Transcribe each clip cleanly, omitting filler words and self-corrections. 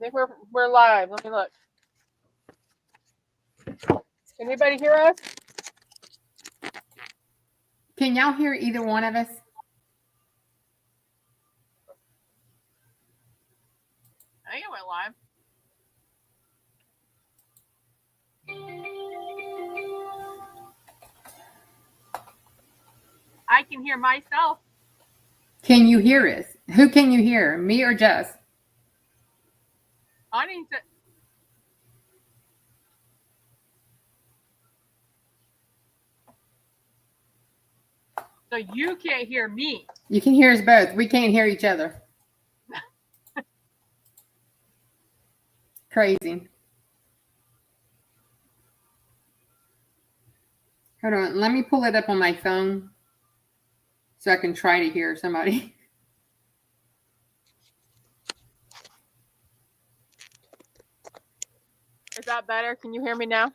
think we're live. Let me look. Can anybody hear us? Can y'all hear either one of us? I think it went live. I can hear myself. Can you hear us? Who can you hear? Me or Jess? I need to. So you can't hear me. You can hear us both. We can't hear each other. Crazy. Hold on. Let me pull it up on my phone so I can try to hear somebody. Is that better? Can you hear me now?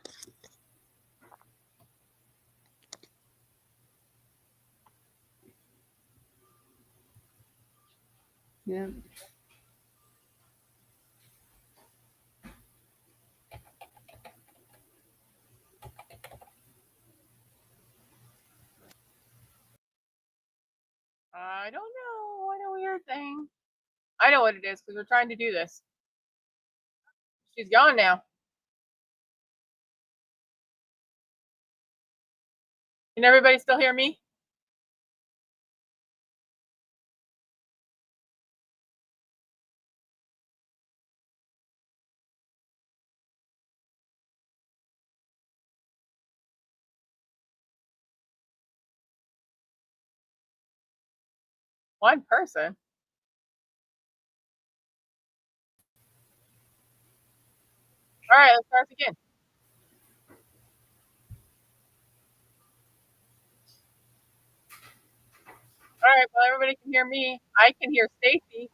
Yeah. I don't know. What a weird thing. I know what it is because we're trying to do this. She's gone now. Can everybody still hear me? One person. All right, let's start again. All right, well, everybody can hear me. I can hear Stacy.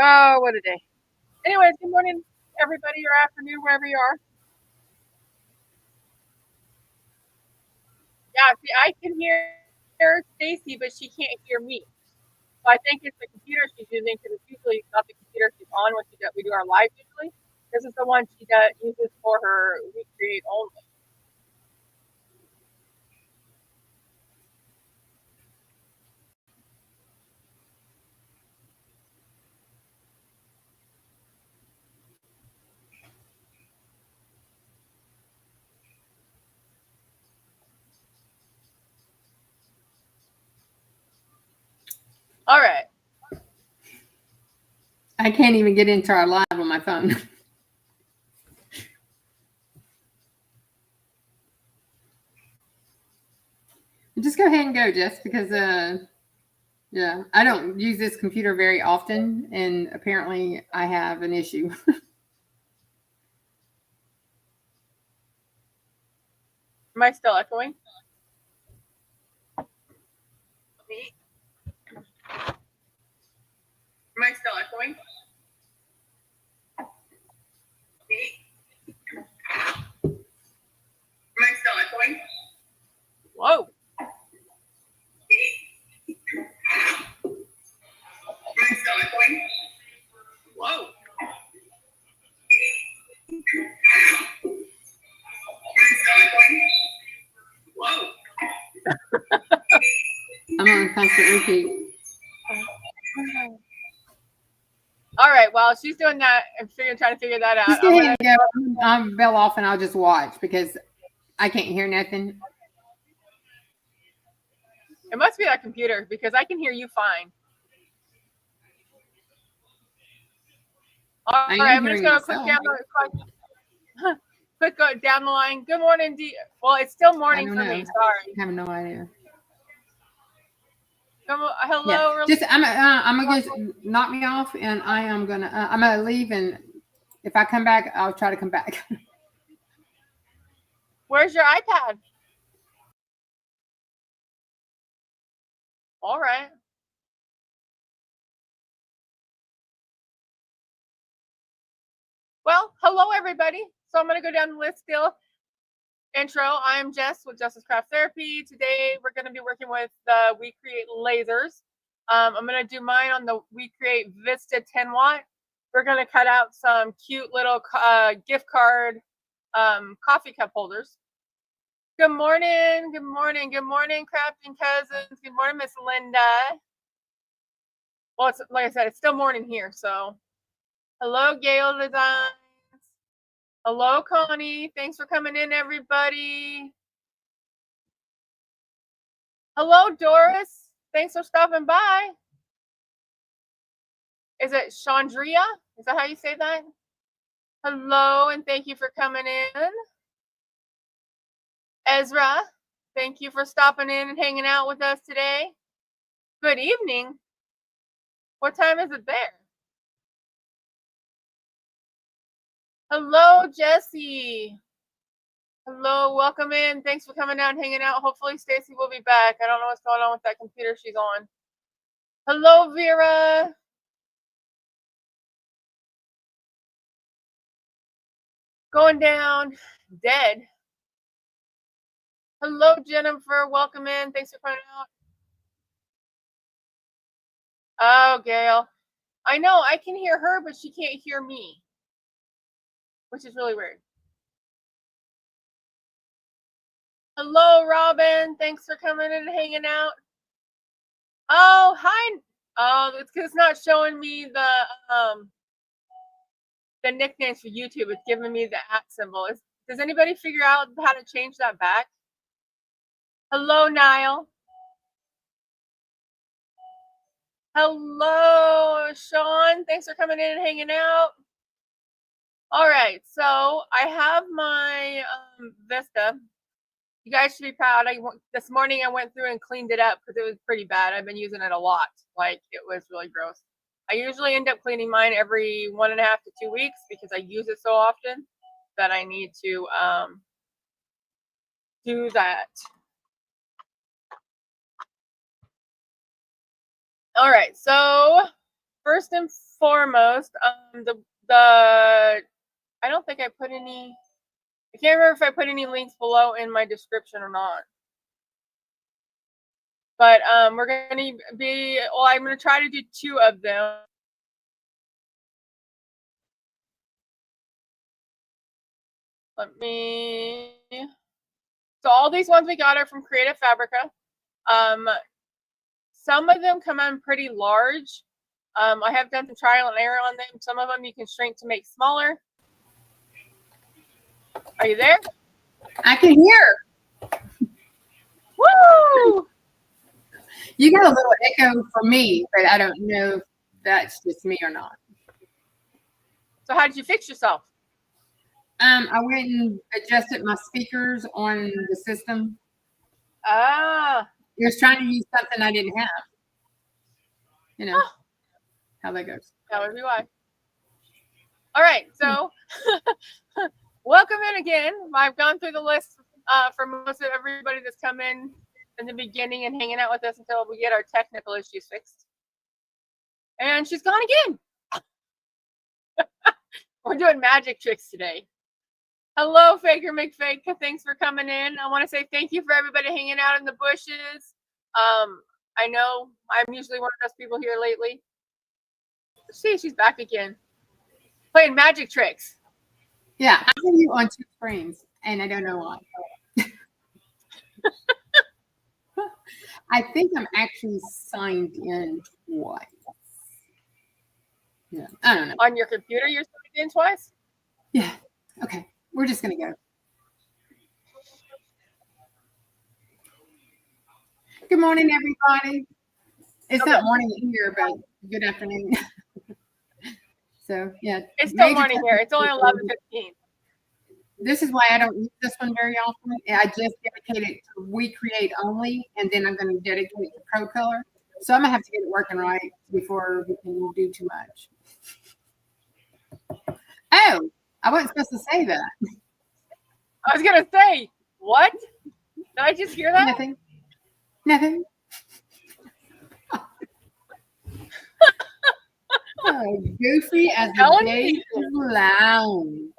Oh, what a day. Anyways, good morning, everybody, or afternoon, wherever you are. Yeah, see, I can hear Stacy, but she can't hear me. So I think it's the computer she's using because it's usually not the computer she's on when we do our live usually. This is the one she uses for her recreate only. All right. I can't even get into our live on my phone. Just go ahead and go, Jess, because yeah, I don't use this computer very often, and apparently I have an issue. Am I still echoing? Me? Am I still echoing? Me? Am I still echoing? Whoa. Me? Am I still echoing? Whoa. Whoa. I'm on constant repeat. All right. Well, she's doing that and trying to figure that out. Just go ahead and go. I'll bell off and I'll just watch because I can't hear nothing. It must be that computer because I can hear you fine. All right, I'm just going to quick go down the line. Good morning, well, it's still morning for me. Sorry, I have no idea. Hello. Yeah. Just I'm gonna just knock me off, and I'm gonna leave, and if I come back, I'll try to come back. Where's your iPad? All right. Well, hello everybody. So I'm going to go down the list still. intro. I'm Jess with Jess's Craft Therapy. Today we're going to be working with the We Create lasers. I'm going to do mine on the We Create Vista 10 watt. We're going to cut out some cute little gift card coffee cup holders. Good morning, good morning, good morning, crafting cousins. Good morning, Miss Linda. Well, it's, like I said, it's still morning here, so. Hello, Gail Designs. Hello, Connie. Thanks for coming in, everybody. Hello, Doris. Thanks for stopping by. Is it Chandria? Is that how you say that? Hello, and thank you for coming in. Ezra, thank you for stopping in and hanging out with us today. Good evening. What time is it there? Hello, Jesse. Hello, welcome in. Thanks for coming out and hanging out. Hopefully Stacy will be back. I don't know what's going on with that computer she's on. Hello, Vera. Going down dead. Hello, Jennifer. Welcome in. Thanks for coming out. Oh, Gail. I know. I can hear her, but she can't hear me, which is really weird. Hello, Robin. Thanks for coming in and hanging out. Oh, hi. Oh, it's because it's not showing me the nicknames for YouTube. It's giving me the @ symbol. Does anybody figure out how to change that back? Hello, Niall. Hello, Sean. Thanks for coming in and hanging out. All right, so I have my Vista. You guys should be proud. This morning I went through and cleaned it up because it was pretty bad. I've been using it a lot. Like, it was really gross. I usually end up cleaning mine every 1.5 to 2 weeks because I use it so often that I need to do that. All right, so first and foremost, I don't think I put any. I can't remember if I put any links below in my description or not. But we're going to be, well, I'm going to try to do 2 of them. So all these ones we got are from Creative Fabrica. Some of them come in pretty large. I have done some trial and error on them. Some of them you can shrink to make smaller. Are you there? I can hear. Woo! You got a little echo for me, but I don't know if that's just me or not. So how did you fix yourself? I went and adjusted my speakers on the system. Ah. It was trying to use something I didn't have. You know how that goes. That would be why. All right, so welcome in again. I've gone through the list for most of everybody that's come in the beginning and hanging out with us until we get our technical issues fixed. And she's gone again. We're doing magic tricks today. Hello, Faker McFake. Thanks for coming in. I want to say thank you for everybody hanging out in the bushes. I know I'm usually one of those people here lately. See, she's back again. Playing magic tricks. Yeah, I have you on 2 screens, and I don't know why. I think I'm actually signed in twice. Yeah, I don't know. On your computer, you're signed in twice? Yeah. Okay, we're just going to go. Good morning, everybody. It's not morning here, but good afternoon. So, yeah. It's still morning here. It's only 11:15. This is why I don't use this one very often. I just dedicate it to We Create only, and then I'm going to dedicate it to Pro Color. So I'm going to have to get it working right before we can do too much. Oh, I wasn't supposed to say that. I was going to say, what? Did I just hear that? Nothing. Oh, goofy as a day clown.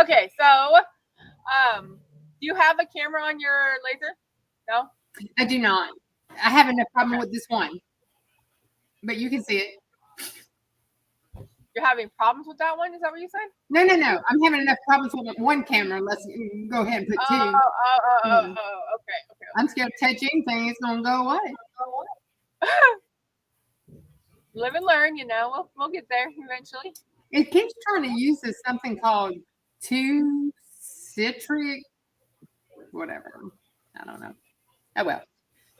Okay, so do you have a camera on your laser? No? I do not. I have enough problem Okay. with this one, but you can see it. You're having problems with that one? Is that what you said? No. I'm having enough problems with one camera. Let's go ahead and put two. Okay. I'm scared to touch anything. It's gonna go away. Live and learn, you know. We'll get there eventually. It keeps trying to use this something called two citric, whatever. I don't know. Oh well.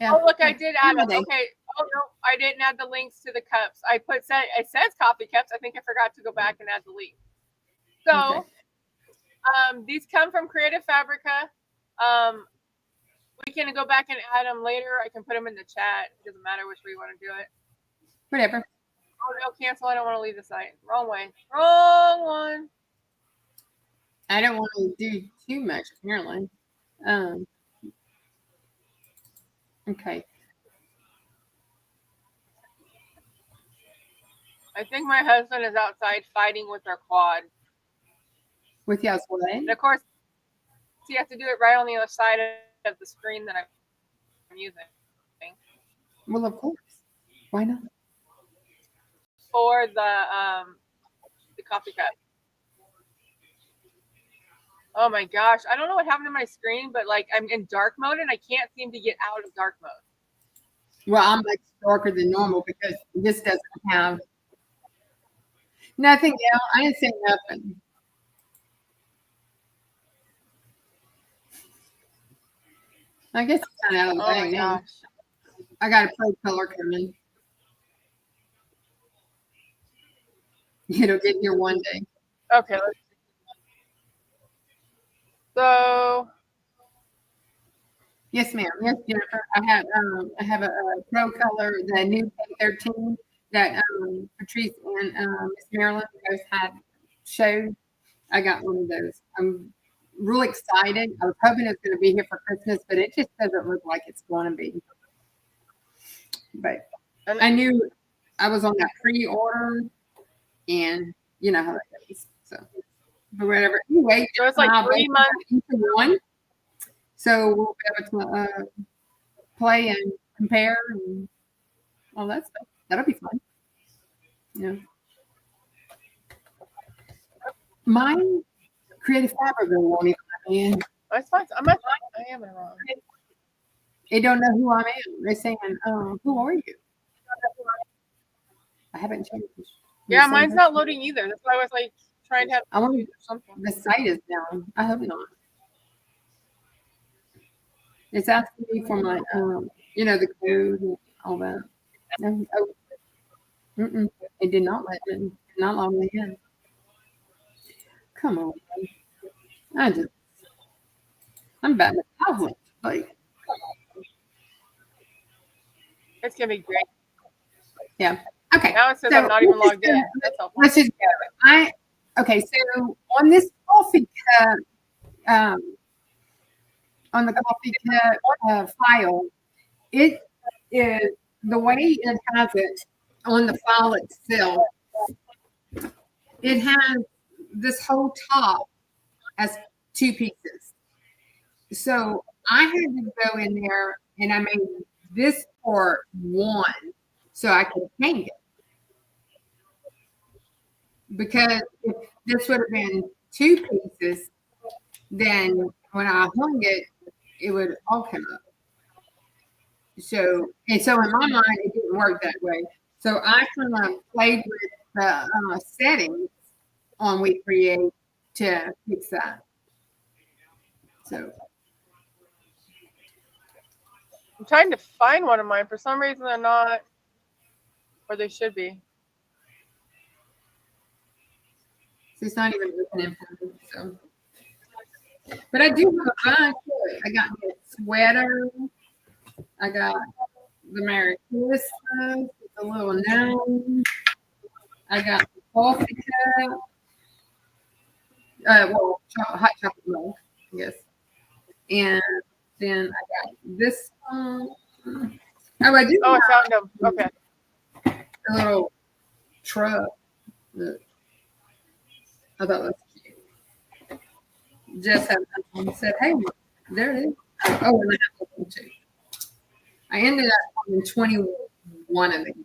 Yeah. Oh, look, I did add them. Okay. Oh no, I didn't add the links to the cups. I put it says coffee cups. I think I forgot to go back and add the link. So, these come from Creative Fabrica. We can go back and add them later. I can put them in the chat. It doesn't matter which way you want to do it. Whatever. Oh no, cancel. I don't want to leave the site. Wrong way. Wrong one. I don't want to do too much apparently. Okay. I think my husband is outside fighting with our quad. With y'all's what? And of course, he has to do it right on the other side of the screen that I'm using. Well, of course. Why not? For the coffee cup. Oh my gosh. I don't know what happened to my screen, but like I'm in dark mode and I can't seem to get out of dark mode. Well, I'm much darker than normal because this doesn't have nothing else. I didn't say nothing. I guess it's kind of out of the Oh way my now. gosh. I got a pro color coming. It'll get here one day. Okay. So Yes, ma'am. Yes, Jennifer. I have a pro color, the new K13 that Patrice and Miss Marilyn both had showed. I got one of those. I'm real excited. I was hoping it's going to be here for Christmas, but it just doesn't look like it's going to be. But I knew I was on that pre-order, and you know how it goes. So, but whatever. Anyway, so it's like 3 months. One. So we'll be able to play and compare and all that stuff. That'll be fun. Yeah. My Creative Fabrica won't even let me in. That's fine. I am wrong. They don't know who I am. They're saying, who are you? I haven't changed. Yeah, mine's not loading either. That's why I was like trying to have I wonder if something. the site is down. I hope not. It's asking me for my, the code and all that. No, it did not let me, not let me in. Come on. I'm bad with tablet. Like, It's gonna be great. yeah. Okay. Now it says I'm not even logged in. That's helpful. Let's just go. Okay, so on this coffee cup, on the coffee cup file, it is the way it has it on the file itself. It has this whole top as two pieces. So I had to go in there and I made this part one so I could hang it. Because if this would have been two pieces, then when I hung it, it would all come up. So in my mind, it didn't work that way. So I kind of played with the settings on We Create to fix that. So I'm trying to find one of mine. For some reason, they're not where they should be. it's not even opening for me. So, but I do have a bunch. I got the sweater. I got the Merry Christmas. It's a little gnome. I got the coffee cup. Hot chocolate milk, I guess. And then I got this one. Oh, I do. Oh, I found them. Okay. A little truck. I thought that was cute. Jess had said, "Hey, there it is." Oh, and I have one too. I ended up on 21 of them.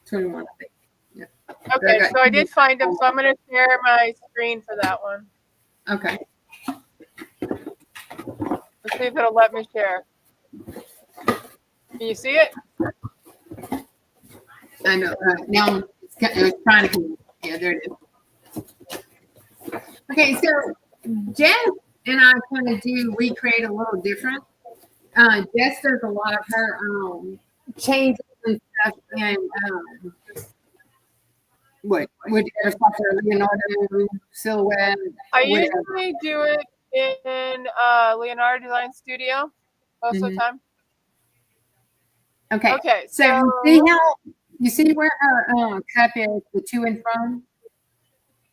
21, I think. Yeah. Okay, so I did find them, so I'm going to share my screen for that one. Okay. Let's see if it'll let me share. Can you see it? I know. Now it's trying to. Yeah, there it is. Okay, so Jess and I kind of do recreate a little different. Jess does a lot of her changes and stuff, and whatever stuff her Leonardo silhouette. I usually do it in Leonardo Design Studio most of the time. Okay. Okay. So you see where her cup is, the to and from?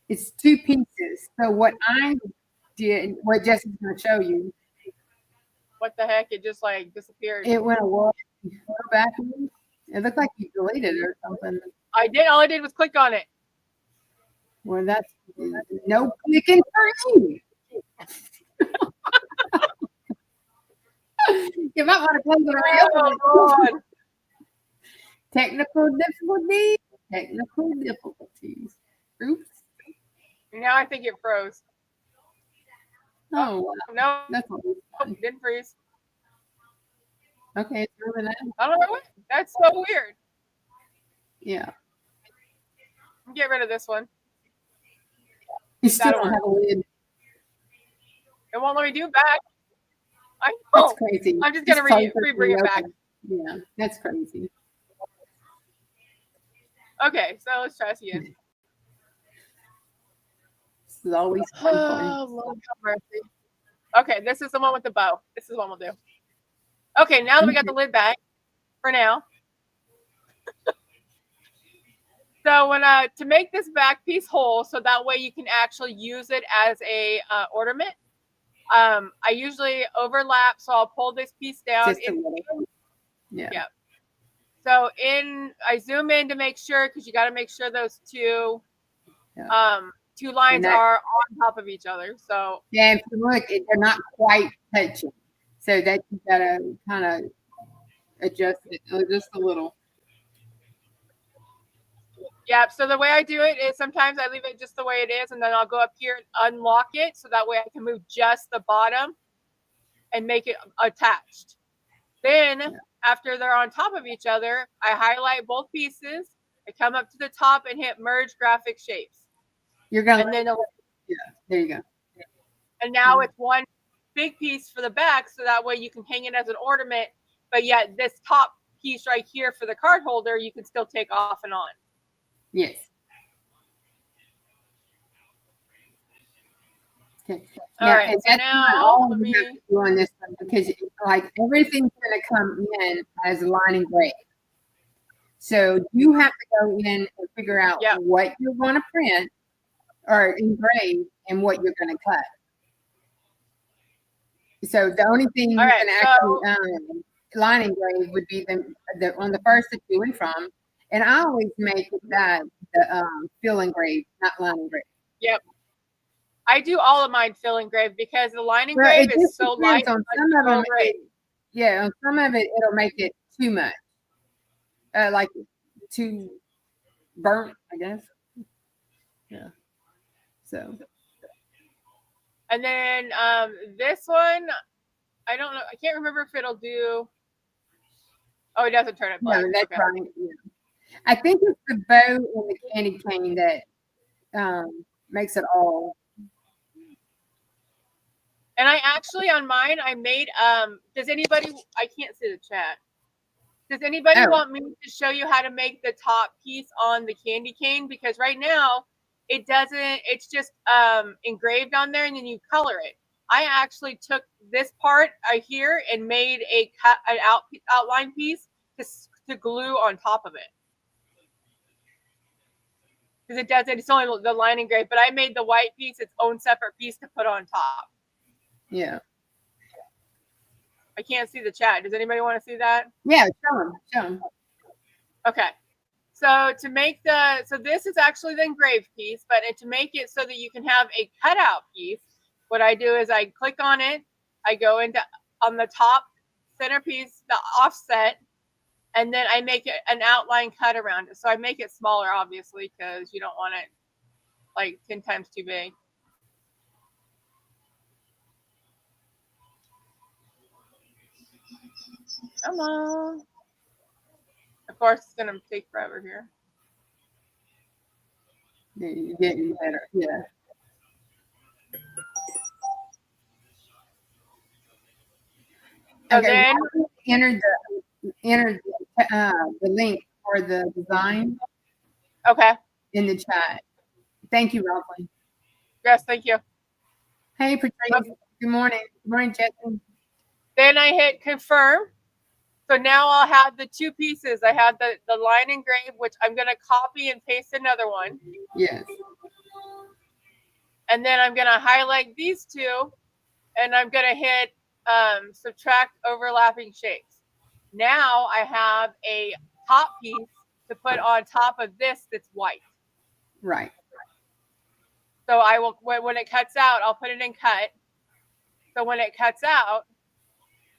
It's two pieces. So what I did, what Jessica's going to show you. What the heck? It just like disappeared. It went away. Go back. It looked like you deleted it or something. I did. All I did was click on it. Well, that's no clicking for you. You might want to close it around. Technical difficulties. Technical difficulties. Oops. Now I think it froze. Oh, wow. No. That's what didn't freeze. Okay, it's really nice. I don't know what. That's so weird. Yeah. Get rid of this one. You still don't have a lid. It won't let me do it back. I know. That's crazy. I'm just gonna re-bring it back. Yeah, that's crazy. Okay, so let's try this again. This is always fun. Oh, Lord have mercy. Okay, this is the one with the bow. This is the one we'll do. Okay, now that we got the lid back, for now. So when to make this back piece whole, so that way you can actually use it as a ornament. I usually overlap, so I'll pull this piece down. Yeah. So I zoom in to make sure, because you got to make sure those two lines are on top of each other. So yeah, if you look, they're not quite touching, so that you gotta kind of adjust it just a little. Yeah, so the way I do it is sometimes I leave it just the way it is, and then I'll go up here and unlock it, so that way I can move just the bottom and make it attached. Then after they're on top of each other, I highlight both pieces. I come up to the top and hit merge graphic shapes. You're gonna there you go. And now it's one big piece for the back, so that way you can hang it as an ornament, but yet this top piece right here for the card holder, you can still take off and on. Yes. Okay. All right. So now let me do on this one, because like everything's going to come in as line engraved. So you have to go in and figure out what you're going to print or engrave and what you're going to cut. So the only thing you can actually line engrave would be the on the first the to and from. And I always make that the fill engraved, not line engraved. Yep. I do all of mine fill engraved because the line engraved is so light. On some of them, on some of it, it'll make it too much. Like too burnt, I guess. Yeah. So. And then this one, I don't know. I can't remember if it'll do. Oh, it doesn't turn it black. No, that's right. Yeah. I think it's the bow and the candy cane that makes it all. And I actually on mine I made does anybody, I can't see the chat. Does anybody want me to show you how to make the top piece on the candy cane? Because right now it doesn't, it's just engraved on there and then you color it. I actually took this part here and made an outline piece to glue on top of it. Because it doesn't, it's only the line engraved, but I made the white piece its own separate piece to put on top. Yeah. I can't see the chat. Does anybody want to see that? Yeah, show them. Okay. So to make so this is actually the engraved piece, but to make it so that you can have a cutout piece, what I do is I click on it, I go into on the top centerpiece, the offset, and then I make it an outline cut around it. So I make it smaller, obviously, because you don't want it like 10 times too big. Come on. Of course, it's going to take forever here. Yeah, you're getting better. Yeah. So Okay. then, Enter the link for the design okay. in the chat. Thank you, Rosalind. Yes, thank you. Hey, Patricia. Good morning. Good morning, Jesse. Then I hit confirm. So now I'll have the two pieces. I have the line engraved, which I'm going to copy and paste another one. Yes. And then I'm going to highlight these two, and I'm going to hit subtract overlapping shapes. Now I have a top piece to put on top of this that's white. Right. So I will, when it cuts out, I'll put it in cut. So when it cuts out,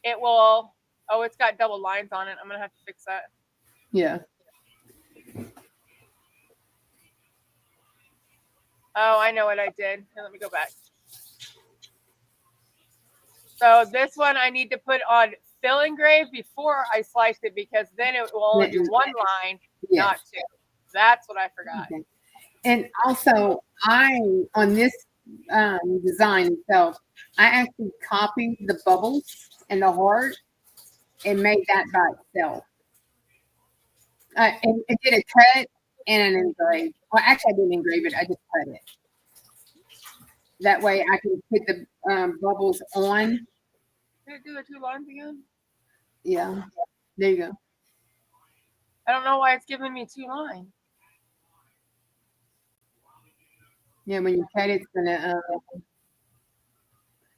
it will, oh, it's got double lines on it. I'm going to have to fix that. Yeah. Oh, I know what I did. Here, let me go back. So this one I need to put on fill engrave before I slice it, because then it will only do one line, Yes. not two. That's what I forgot. Okay. And also, on this design itself, I actually copied the bubbles and the heart and made that by itself. And it did a cut and an engrave. Well, actually, I didn't engrave it. I just cut it. That way, I can put the bubbles on. Did it do the two lines again? Yeah. There you go. I don't know why it's giving me two lines. Yeah, when you cut it, it's gonna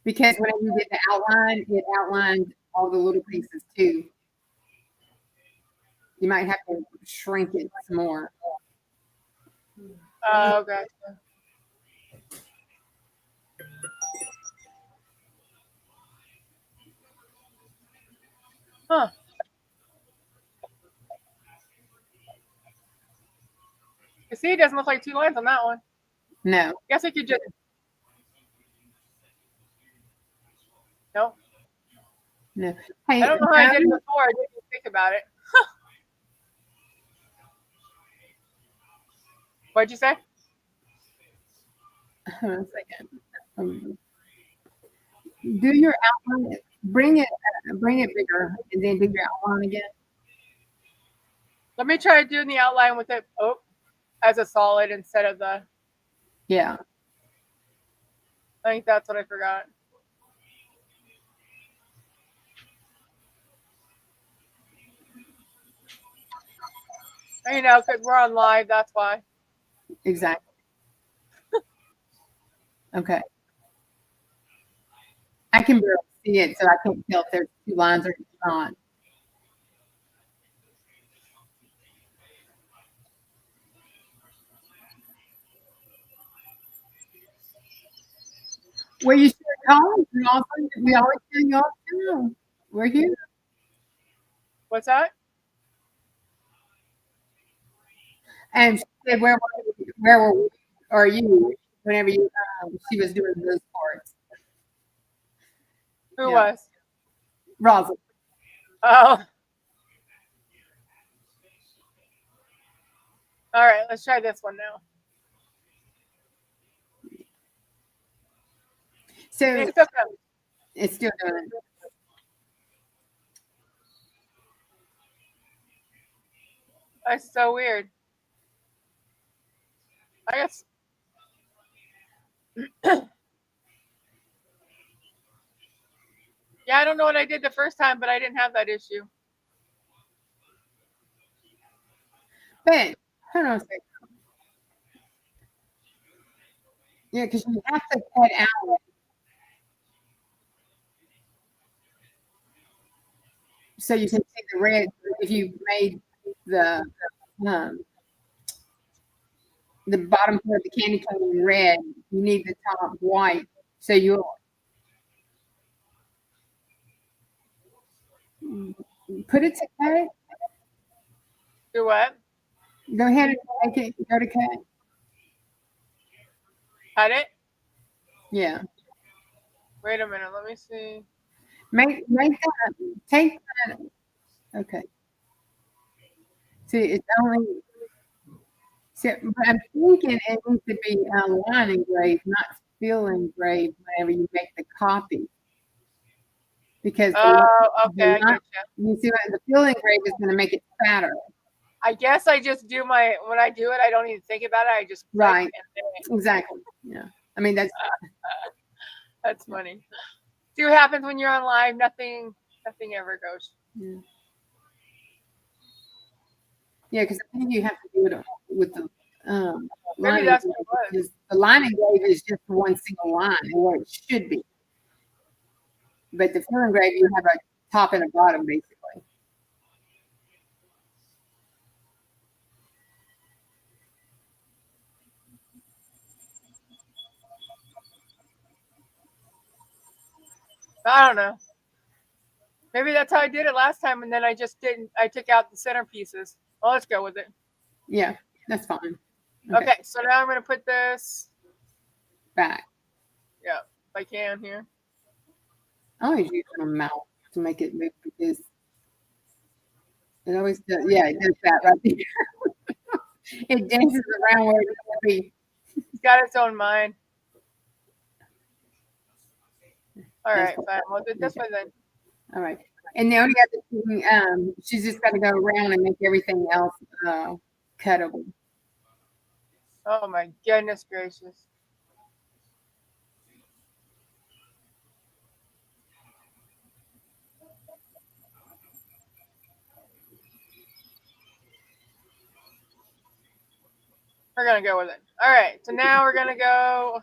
because whenever you get the outline, it outlines all the little pieces too. You might have to shrink it some more. Oh, gotcha. Huh. You see, it doesn't look like two lines on that one. No. Guess I could just. No. No. Hey, I don't know how I did it before. I didn't even think about it. What'd you say? Hold on a second. Do your outline. Bring it bigger, and then do your outline again. Let me try doing the outline with it as a solid instead of the. Yeah. I think that's what I forgot. You know, because we're on live, that's why. Exactly. Okay. I can barely see it, so I can't tell if there's two lines or not. Well, you should call us. We always tell you all the time. We're here. What's that? And she said, where are you? Whenever she was doing those parts. Who was? Rosalind. Oh. All right, let's try this one now. So It's okay. It's still doing it. That's so weird. I guess. Yeah, I don't know what I did the first time, but I didn't have that issue. But hold on a second. Yeah, because you have to cut out. So you can see the red. If you made um, the bottom part of the candy cane red, you need the top white So you'll put it to cut. Do what? Go ahead and make it go to cut. Cut it? Yeah. Wait a minute. Let me see. Make that take that. Okay. See, it's only. So, but I'm thinking it needs to be line engraved, not fill engraved. Whenever you make the copy, because Oh, okay. the I line, get you. you see what the fill engraved is going to make it fatter. I guess I just do when I do it, I don't even think about it. I just click Right. and then Exactly. Yeah. I mean that's funny. See what happens when you're on live? Nothing ever goes. yeah. Yeah, because I think you have to do it with the Maybe line that's what engraved it was. because the line engraved is just one single line and what it should be. But the fill engraved, you have a top and a bottom basically. I don't know. Maybe that's how I did it last time, and then I just didn't. I took out the centerpieces. Well, let's go with it. Yeah, that's fine. Okay, so now I'm gonna put this. Back. Yeah, if I can here. I always use my mouth to make it move because it always does. Yeah, it does that right there. It dances around where it needs to be. It's got its own mind. All That's right, fine. We'll do this okay. one then. All right. And the only other thing, she's just got to go around and make everything else cuttable. Oh my goodness gracious. We're gonna go with it. All right. So now we're gonna go.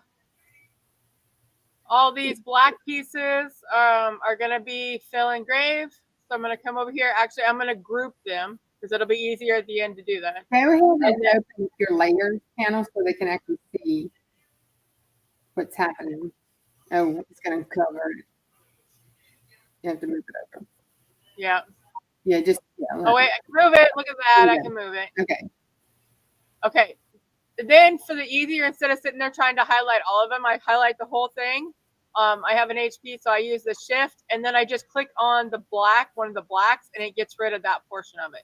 All these black pieces are gonna be fill engraved. So I'm gonna come over here. Actually, I'm gonna group them because it'll be easier at the end to do that. Go ahead And and then, open your layers panel so they can actually see what's happening. Oh, it's going to cover it. You have to move it over. yeah. Yeah, just Oh wait, I can move it. Look at that. I can move it. Okay. Okay. Then for the easier, instead of sitting there trying to highlight all of them, I highlight the whole thing. I have an HP, so I use the shift, and then I just click on the black, one of the blacks, and it gets rid of that portion of it.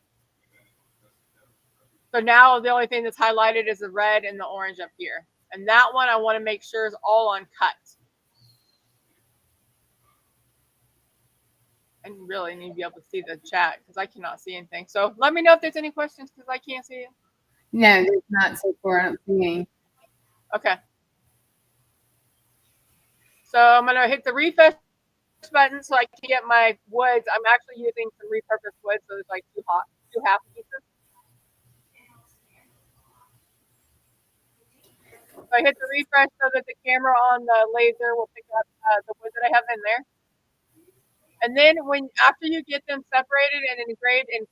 So now the only thing that's highlighted is the red and the orange up here. And that one I want to make sure is all on cut. I really need to be able to see the chat because I cannot see anything. So let me know if there's any questions because I can't see it. No, there's not so far. I don't see any. Okay. So I'm going to hit the refresh button so I can get my woods. I'm actually using some repurposed wood, so it's like two half pieces. So I hit the refresh so that the camera on the laser will pick up the wood that I have in there. And then after you get them separated and engraved and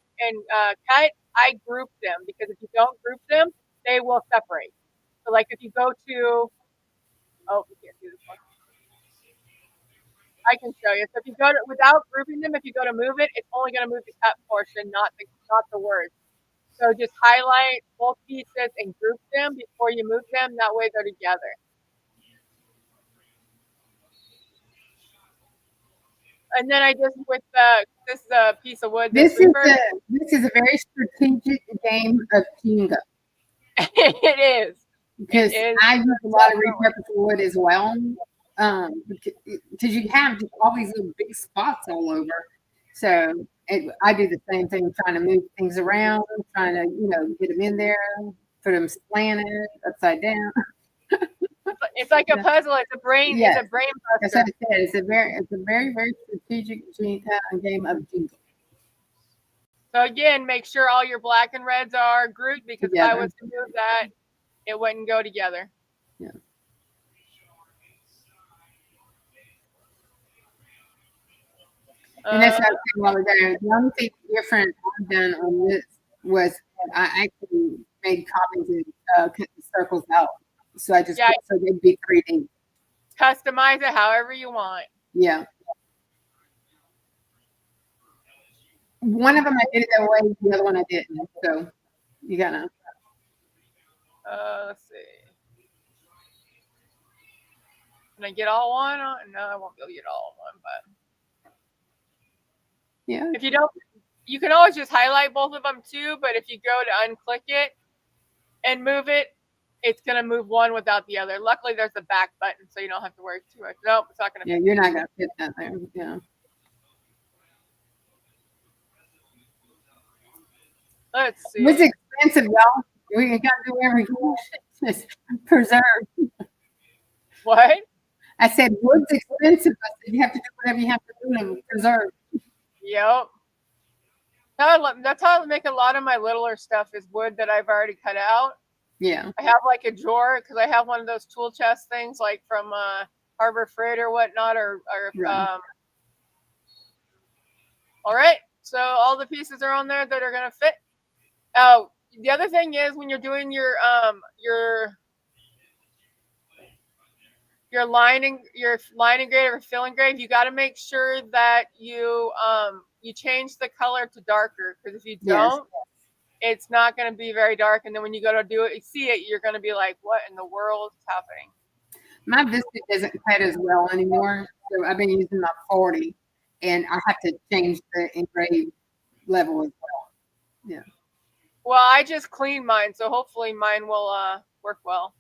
cut, I group them because if you don't group them, they will separate. So like if you go to, oh, you can't see this one. I can show you. So if you go to, without grouping them, if you go to move it, it's only going to move the cut portion, not the words. So just highlight both pieces and group them before you move them. That way they're together. And then I just with this is a piece of wood. This is a very strategic game of Jenga. It is. Because I use a lot of repurposed wood as well. Because you have just all these little big spots all over. So I do the same thing, trying to move things around, trying to, get them in there, put them slanted, upside down. It's like a puzzle. It's a brain. Yes. It's a brain That's buster. what I said. It's a very, very strategic game of Jenga. So again, make sure all your black and reds are grouped because if I was to move that, it wouldn't go together. Yeah. And that's what I was saying a while ago. The only thing different I've done on this was that I actually made copies and cut the circles out. So I just so they'd be 3D. Customize it however you want. Yeah. One of them I did it that way, the other one I didn't. So you gotta. Let's see. Can I get all one? No, I won't be able to get all one, but Yeah. if you don't, you can always just highlight both of them too, but if you go to unclick it and move it, it's going to move one without the other. Luckily, there's a back button, so you don't have to worry too much. Nope, it's not going to Yeah, fit. you're not gonna fit that there. Yeah. Let's see. It's expensive, y'all. We gotta do everything. Just preserve. What? I said wood's expensive. I said you have to do whatever you have to do to preserve. Yep. That's how I make a lot of my littler stuff is wood that I've already cut out. Yeah. I have like a drawer because I have one of those tool chest things like from Harbor Freight or whatnot, or Right. all right. So all the pieces are on there that are gonna fit. Oh, the other thing is when you're doing your line engrave or fill engrave, you got to make sure that you change the color to darker, because if you don't, it's not going to be very dark. And then when you go to do it, you see it, you're going to be like, what in the world is happening? My Vista doesn't cut as well anymore, so I've been using my 40, and I have to change the engrave level as well. Yeah. Well, I just cleaned mine, so hopefully mine will work well.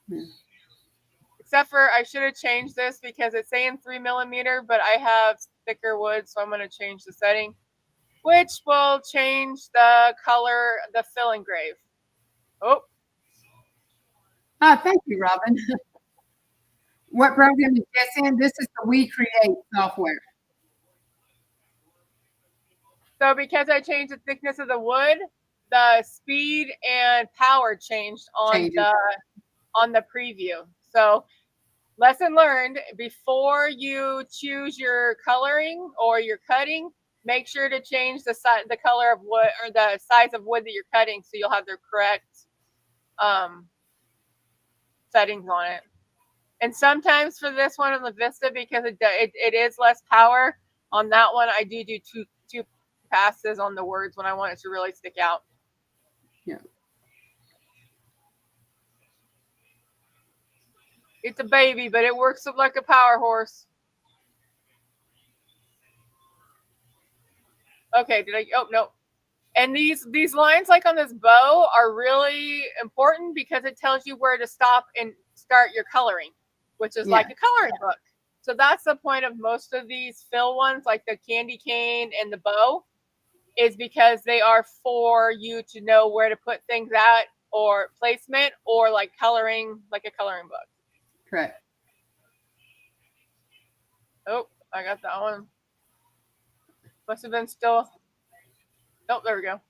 Yeah. Except for I should have changed this because it's saying 3mm, but I have thicker wood, so I'm going to change the setting, which will change the color, the fill engrave. Oh. Oh, thank you, Robin. What program is this in? This is the We Create software. So because I changed the thickness of the wood, the speed and power changed on the preview. So lesson learned, before you choose your coloring or your cutting, make sure to change the color of wood or the size of wood that you're cutting, so you'll have the correct settings on it. And sometimes for this one in the Vista, because it is less power on that one, I do two passes on the words when I want it to really stick out. Yeah. It's a baby, but it works like a power horse. Okay, oh no. And these lines, like on this bow, are really important because it tells you where to stop and start your coloring, which is like a coloring book. So that's the point of most of these fill ones, like the candy cane and the bow, is because they are for you to know where to put things at, or placement, or like coloring, like a coloring book. Correct. Oh, I got that one. Must have been still. Oh, there we go.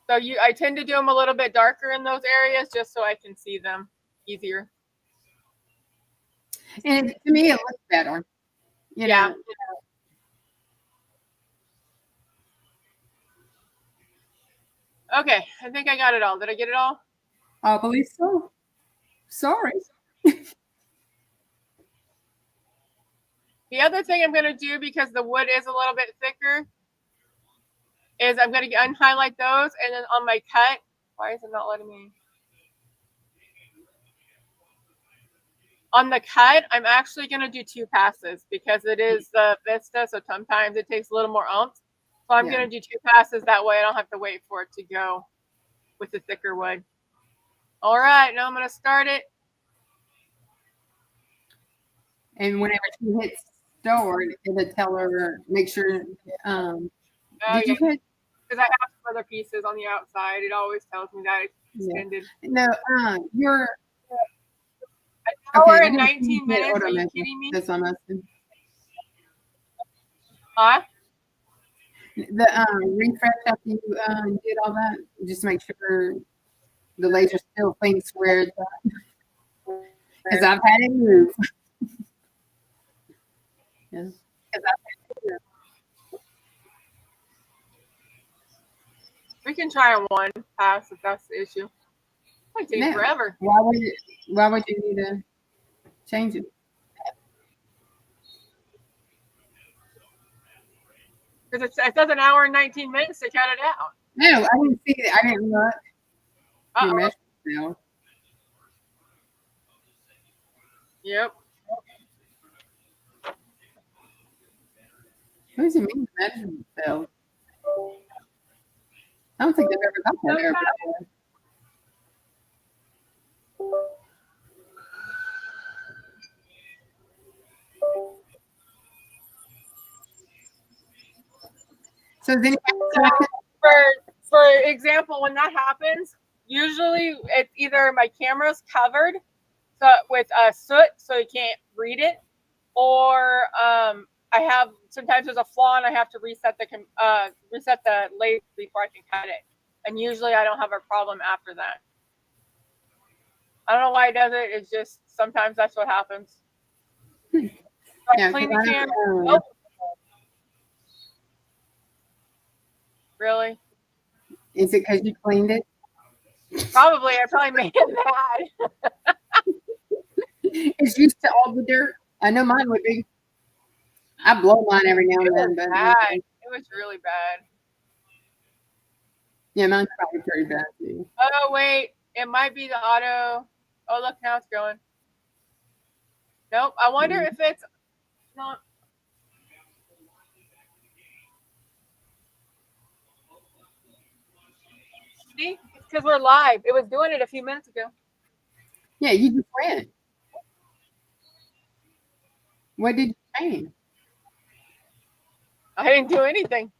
So I tend to do them a little bit darker in those areas just so I can see them easier. And to me, it looks better. You know. Okay, I think I got it all. Did I get it all? I believe so. Sorry. The other thing I'm going to do, because the wood is a little bit thicker, is I'm going to unhighlight those, and then on my cut, why is it not letting me? On the cut, I'm actually going to do two passes because it is the Vista, so sometimes it takes a little more oomph. So I'm going to do two passes, that way I don't have to wait for it to go with the thicker wood. All right, now I'm going to start it. And whenever she hits start, it'll tell her, make sure, did you hit? Because I have some other pieces on the outside. It always tells me that it's extended. No, you're. An hour and 19 minutes? Are you kidding me? That's what I'm asking. Huh? The refresh after you did all that, just make sure the laser still thinks where it's at. Because I've had it move. Yeah. We can try on one pass if that's the issue. It takes No. forever. Why would you need to change it? Because it says an hour and 19 minutes to cut it out. No, I didn't see that. I didn't look. Your Uh-oh. measurement failed. Yep. What does it mean the measurement failed? I don't think they've ever got that error before. So then For example, when that happens, usually it's either my camera's covered with soot so you can't read it, or sometimes there's a flaw and I have to reset the laser before I can cut it. And usually I don't have a problem after that. I don't know why it does it. It's just sometimes that's what happens. So I clean the camera. Oh. Really? Is it because you cleaned it? Probably. I probably made it bad. It's used to all the dirt. I know mine would be. I blow mine every now and then. But bad. It was really bad. Yeah, mine's probably pretty bad too. Oh, wait. It might be the auto. Oh, look, now it's going. Nope. I wonder if it's not. See? It's because we're live. It was doing it a few minutes ago. Yeah, you just went. What did you change? I didn't do anything.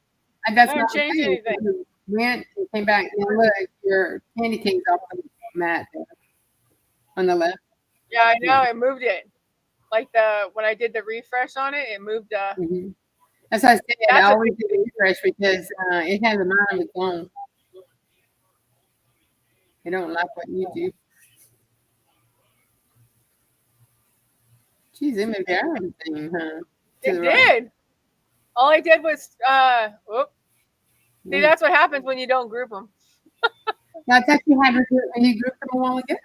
That's I didn't change anything. You went and came back. Now look, your candy cane's off the mat there on the left. Yeah, I know. It moved it. Like when I did the refresh on it, it moved. Mm-hmm. That's why I said I always do the refresh because it has a mind of its own. They don't like what you do. Geez, it moved everything, huh? It did. Right. All I did was, see, that's what happens when you don't group them. I thought you had you grouped them a while ago.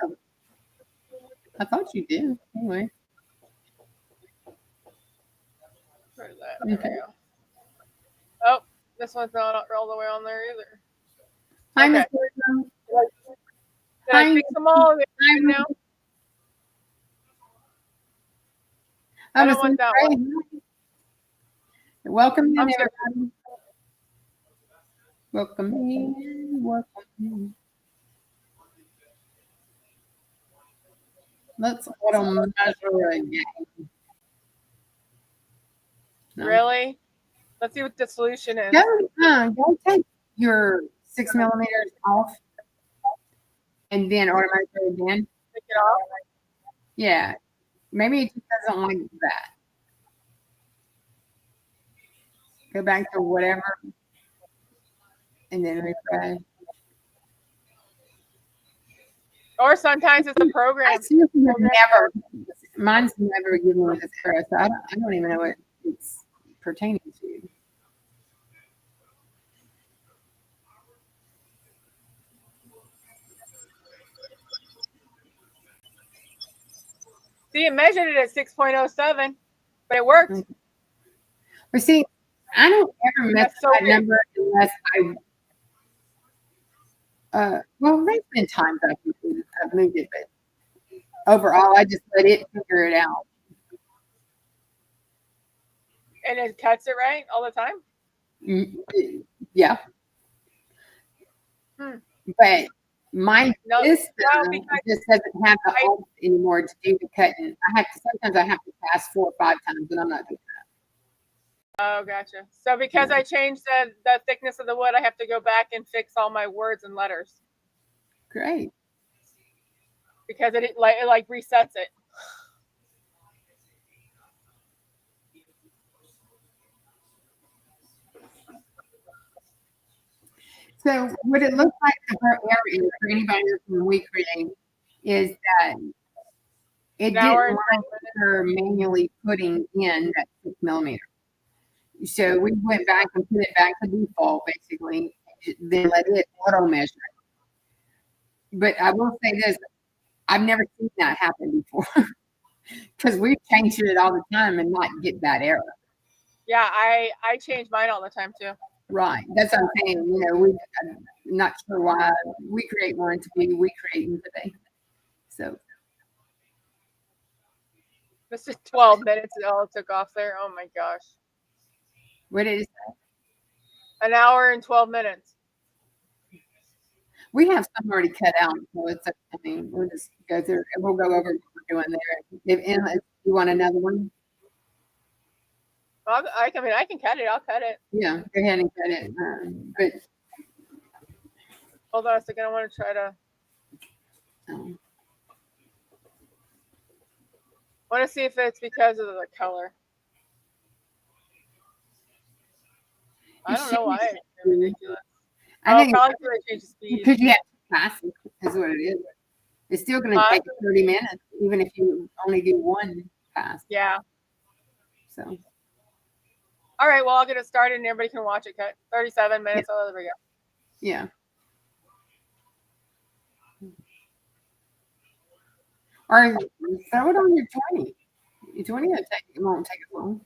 I thought you did. Anyway. Where's that? Okay. Oh, this one's not all the way on there either. Hi, okay. Did I fix them all now? I don't want that one. Welcome in, everybody. Welcome in. Welcome in. Let's auto measure again. No. Really? Let's see what the solution is. Go take your 6 millimeters off and then auto measure again. Take it off? Yeah. Maybe it just doesn't like that. Go back to whatever and then refresh. Or sometimes it's a program. I seriously never. Mine's never given me this error, so I don't even know what it's pertaining to. See, it measured it at 6.07, but it worked. But see, I don't ever mess with that number unless well, there's been times I've moved it, but overall, I just let it figure it out. And it cuts it right all the time? Yeah. But my system just doesn't have the option anymore to do the cutting. Sometimes I have to pass 4 or 5 times, and I'm not doing that. Oh, gotcha. So because I changed the thickness of the wood, I have to go back and fix all my words and letters. Great. Because it like resets it. So what it looks like for area for anybody from We Create is that it didn't like her manually putting in that 6 millimeter. So we went back and put it back to default, basically, then let it auto measure But I will say this: I've never seen that happen before because we've changed it all the time and not get that error. Yeah, I change mine all the time too. Right. That's what I'm saying. I'm not sure why we create one to be we create one today. So This is 12 minutes. It all took off there. Oh my gosh. what is An hour and 12 minutes. we have some already cut out, so it's okay. I mean, we'll just go through. We'll go over what we're doing there. If you want another one, I mean, I can cut it. I'll cut it. yeah, go ahead and cut it. But Hold on a second. I want to try to. um, I want to see if it's because of the color. I don't know why it's ridiculous. I think probably because I changed the speed. because you have to pass it is what it is. It's still going to take 30 minutes, even if you only do one pass. Yeah. So. All right. Well, I'll get it started and everybody can watch it. Cut 37 minutes. Yeah. Oh, there we go. Yeah. Or throw it on your 20. Your 20 it won't take it long.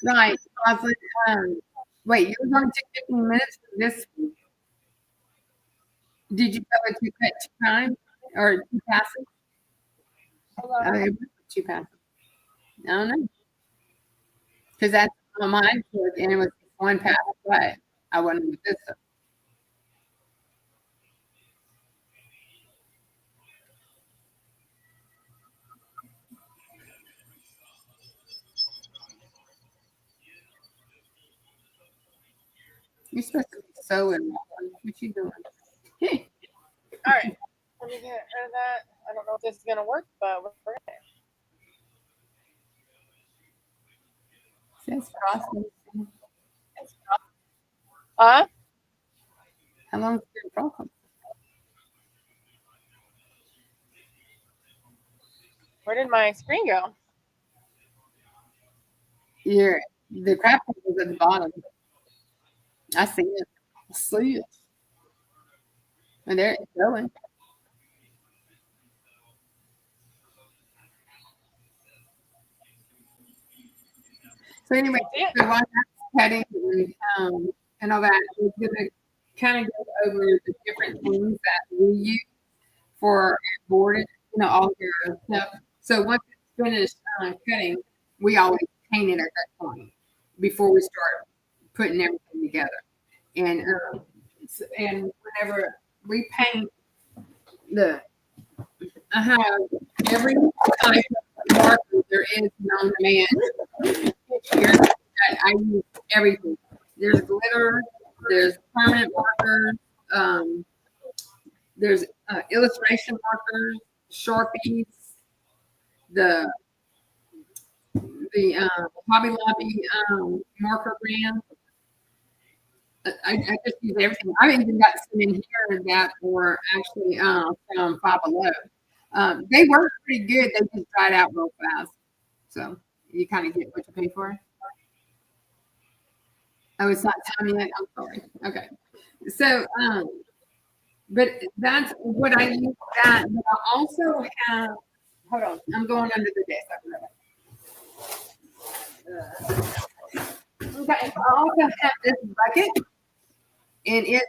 Right. Wait, you were going to take 15 minutes for this one. Did you go to cut 2 times or 2 passes? It was 2 passes. I don't know. Because that's on mine, and it was 1 pass, but I wasn't with this one. You're supposed to be sewing. What you doing? All right. Let me get rid of that. I don't know if this is going to work, but we're going to. Says frosting. Huh? How long has it been frosting? Where did my screen go? The crap was at the bottom. I see it. I see it. And there it's going. So anyway, so while that's cutting and all that, we're gonna kind of go over the different things that we use for our board, all your stuff. So once it's finished cutting, we always paint it at that point before we start putting everything together. And whenever we paint I have every type of marker there is known to man here that I use everything. There's glitter, there's permanent markers, there's illustration markers, Sharpies, the Hobby Lobby marker brand. I just use everything. I've even got some in here that were actually from Five Below. They work pretty good. They just dried out real fast. So you kind of get what you pay for. Oh, it's not time yet. I'm sorry. Okay. So, but that's what I use that. But I also have, hold on, I'm going under the desk. Okay, so I also have this bucket, and it's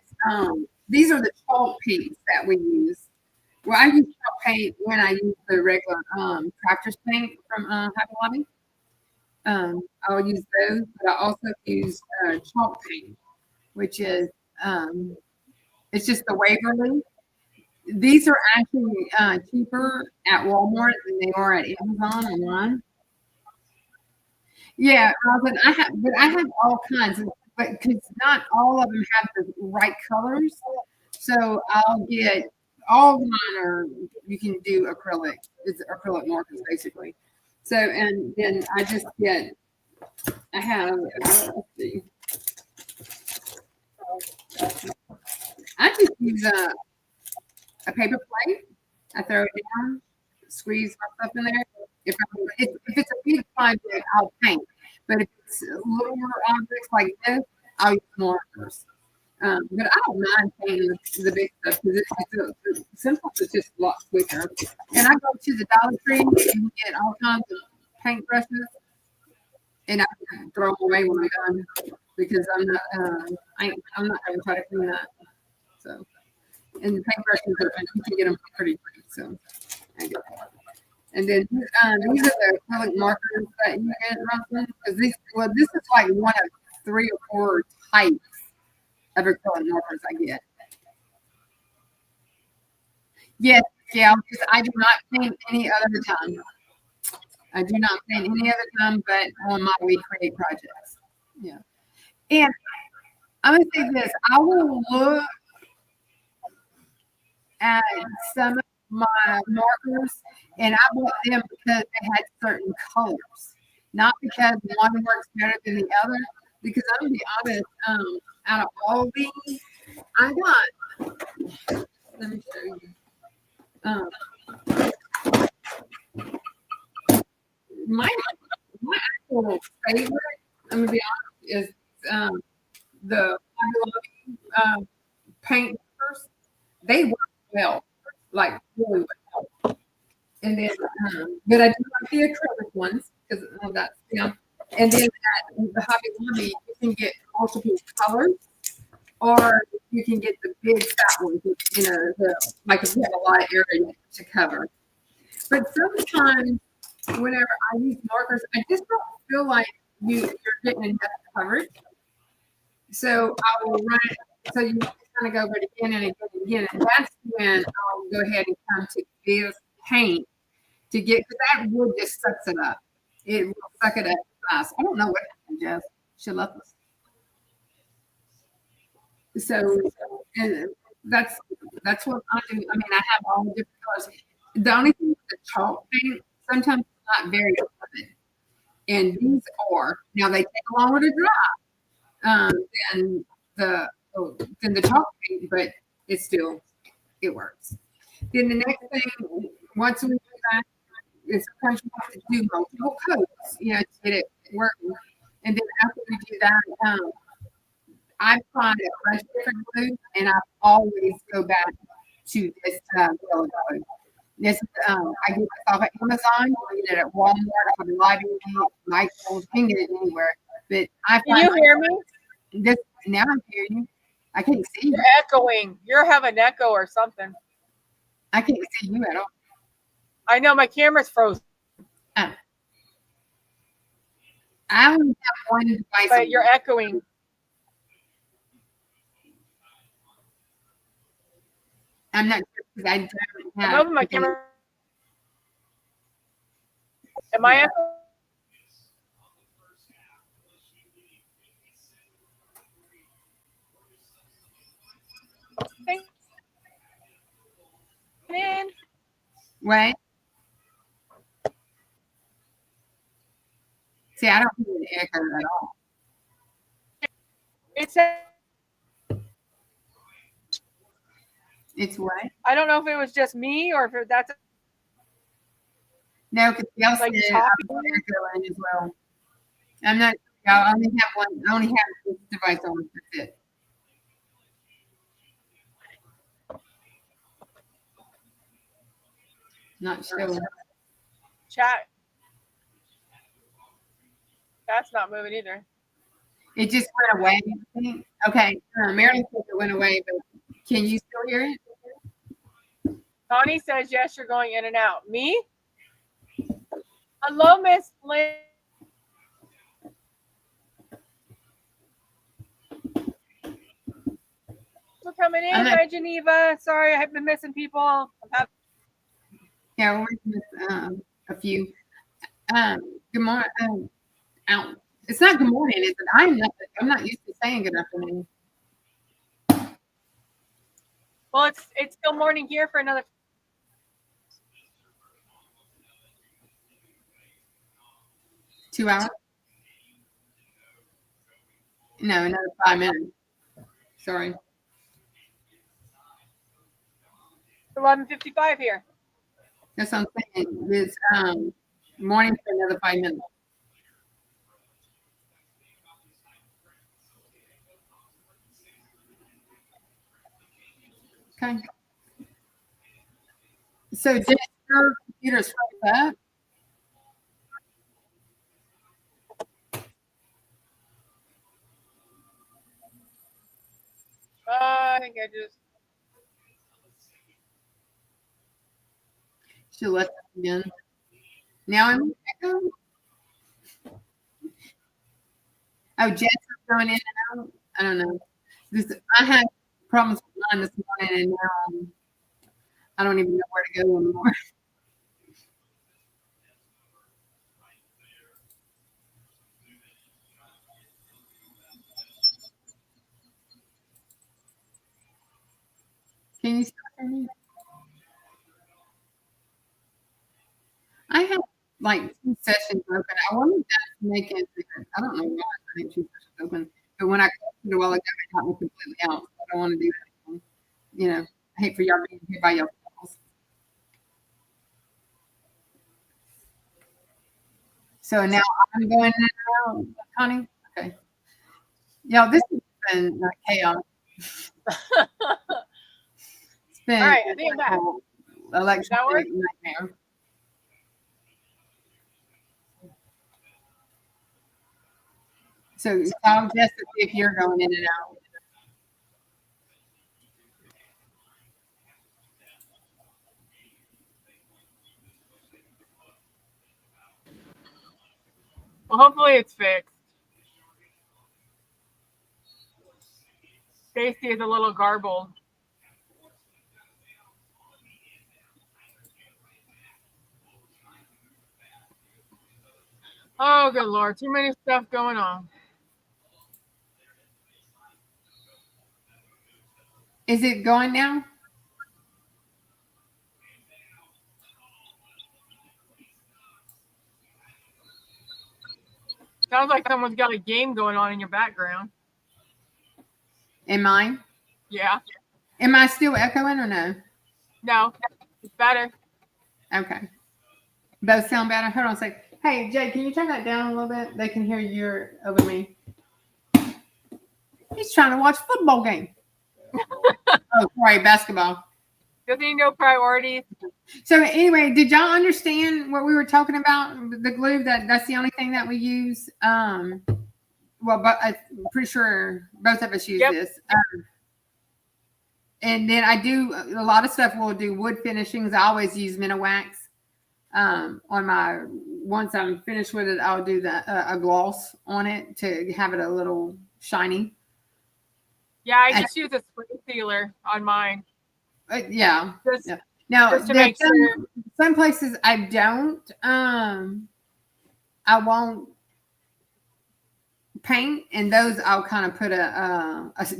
these are the chalk paints that we use. Well, I use chalk paint when I use the regular crafter's paint from Hobby Lobby. I'll use those, but I also use chalk paint, which is it's just the Waverly. These are actually cheaper at Walmart than they are at Amazon online. Yeah, but I have all kinds, but because not all of them have the right colors, so I'll get all mine are you can do acrylic. It's acrylic markers basically. So and then I just get I have let's see. I just use a paper plate. I throw it down, squeeze my stuff in there, If it's a big project, I'll paint. But if it's little objects like this, I'll use markers. But I don't mind painting the big stuff because sometimes it's just a lot quicker. And I go to the Dollar Tree and get all kinds of paintbrushes, and I throw them away when I'm done because I'm not going to try to clean that. So, and the paintbrushes you can get them pretty free. So, I get that. And then these are the acrylic markers that you get, Russell. Because this is like one of 3 or 4 types of acrylic markers I get. Yes, yeah, because I do not paint any other time. I do not paint any other time but on my recreate projects. Yeah. And I'm gonna say this, I will look at some of my markers and I bought them because they had certain colors. Not because one works better than the other. Because I'm gonna be honest, out of all these, I got let me show you. Um, my my actual favorite, I'm gonna be honest, is the paint markers. They work well, like really well. And then, but I do like the acrylic ones because that's And then at the Hobby Lobby, you can get multiple colors, or you can get the big fat ones. Like if you have a lot of area to cover. But sometimes, whenever I use markers, I just don't feel like you're getting enough coverage. So I will run it. So you just kind of go over it again and again and again, and that's when I'll go ahead and come to this paint to get because that wood just sucks it up. It will suck it up fast. I don't know what happened, Jess. She left us. So, and that's what I do. I mean, I have all the different colors. The only thing with the chalk paint, sometimes it's not very good. And these are now they take longer to dry than than the chalk paint, but it works. Then the next thing, once we do that, is sometimes you have to do multiple coats, to get it working. And then after we do that, I find a bunch of different glues, and I always go back to this yellow glue. This I get this off of Amazon. You get it at Walmart, Hobby Lobby, Michael's. You can get it anywhere. But I Can find you hear me? this now. I'm hearing you. I can't see you. You're echoing. You're having echo or something. I can't see you at all. I know my camera's frozen. I only have one device. But you're echoing. I'm not sure because I don't I'm have. moving my camera. Am I echoing? In. Wait. See, I don't hear the echo at all. It's what? I don't know if it was just me or if that's No, because y'all like said choppy. I'm echoing as well. I'm not. I only have one. I only have this device on. That's it. Not sure. Chat. That's not moving either. It just went away. I think. Okay, Marilyn said it went away, but can you still hear it? Connie says yes. You're going in and out. Me? Hello, Miss Lynn. For coming in. Hi, Geneva. Sorry, I've been missing people. Yeah, we're missing a few. Good morning. It's not good morning, is it? I'm not used to saying good afternoon. Well, it's still morning here for another. $2 hours? No, another 5 minutes. Sorry. 11:55 here. That's what I'm saying. This Morning for another 5 minutes. Okay. So just your computer's froze up. I think I just. She left us again. Now I'm echo. Oh, Jess is going in and out. I don't know. I had problems with mine this morning, and now I don't even know where to go anymore. Can you start me? I have like 2 sessions open. I wanted that to make it. I don't know why I had 2 sessions open, but when I closed it a while ago, it got me completely out. So I don't want to do that anymore. You know, I hate for y'all being here by yourselves. So now I'm going in and out, Connie. Okay. Y'all, this has been like chaos. It's been All right, I think I'm back. electronic nightmare. So tell Jess to see if you're going in and out. Well, hopefully it's fixed. Stacy is a little garbled. Oh, good Lord. Too many stuff going on. Is it going now? Sounds like someone's got a game going on in your background. Am I? Yeah. Am I still echoing or no? No, it's better. Okay. Both sound better. Hold on a sec. Hey, Jay, can you turn that down a little bit? They can hear you over me. He's trying to watch a football game. Oh, sorry, basketball. Does he know priorities? So anyway, did y'all understand what we were talking about? The glue that's the only thing that we use. Well, but I'm pretty sure both of us use this. And then I do a lot of stuff. We'll do wood finishings. I always use Wax. On my once I'm finished with it, I'll do a gloss on it to have it a little shiny. Yeah, I just use a spray sealer on mine. Yeah. Just, yeah. Now, just to make sure. Some places I don't. I won't paint, and those I'll kind of put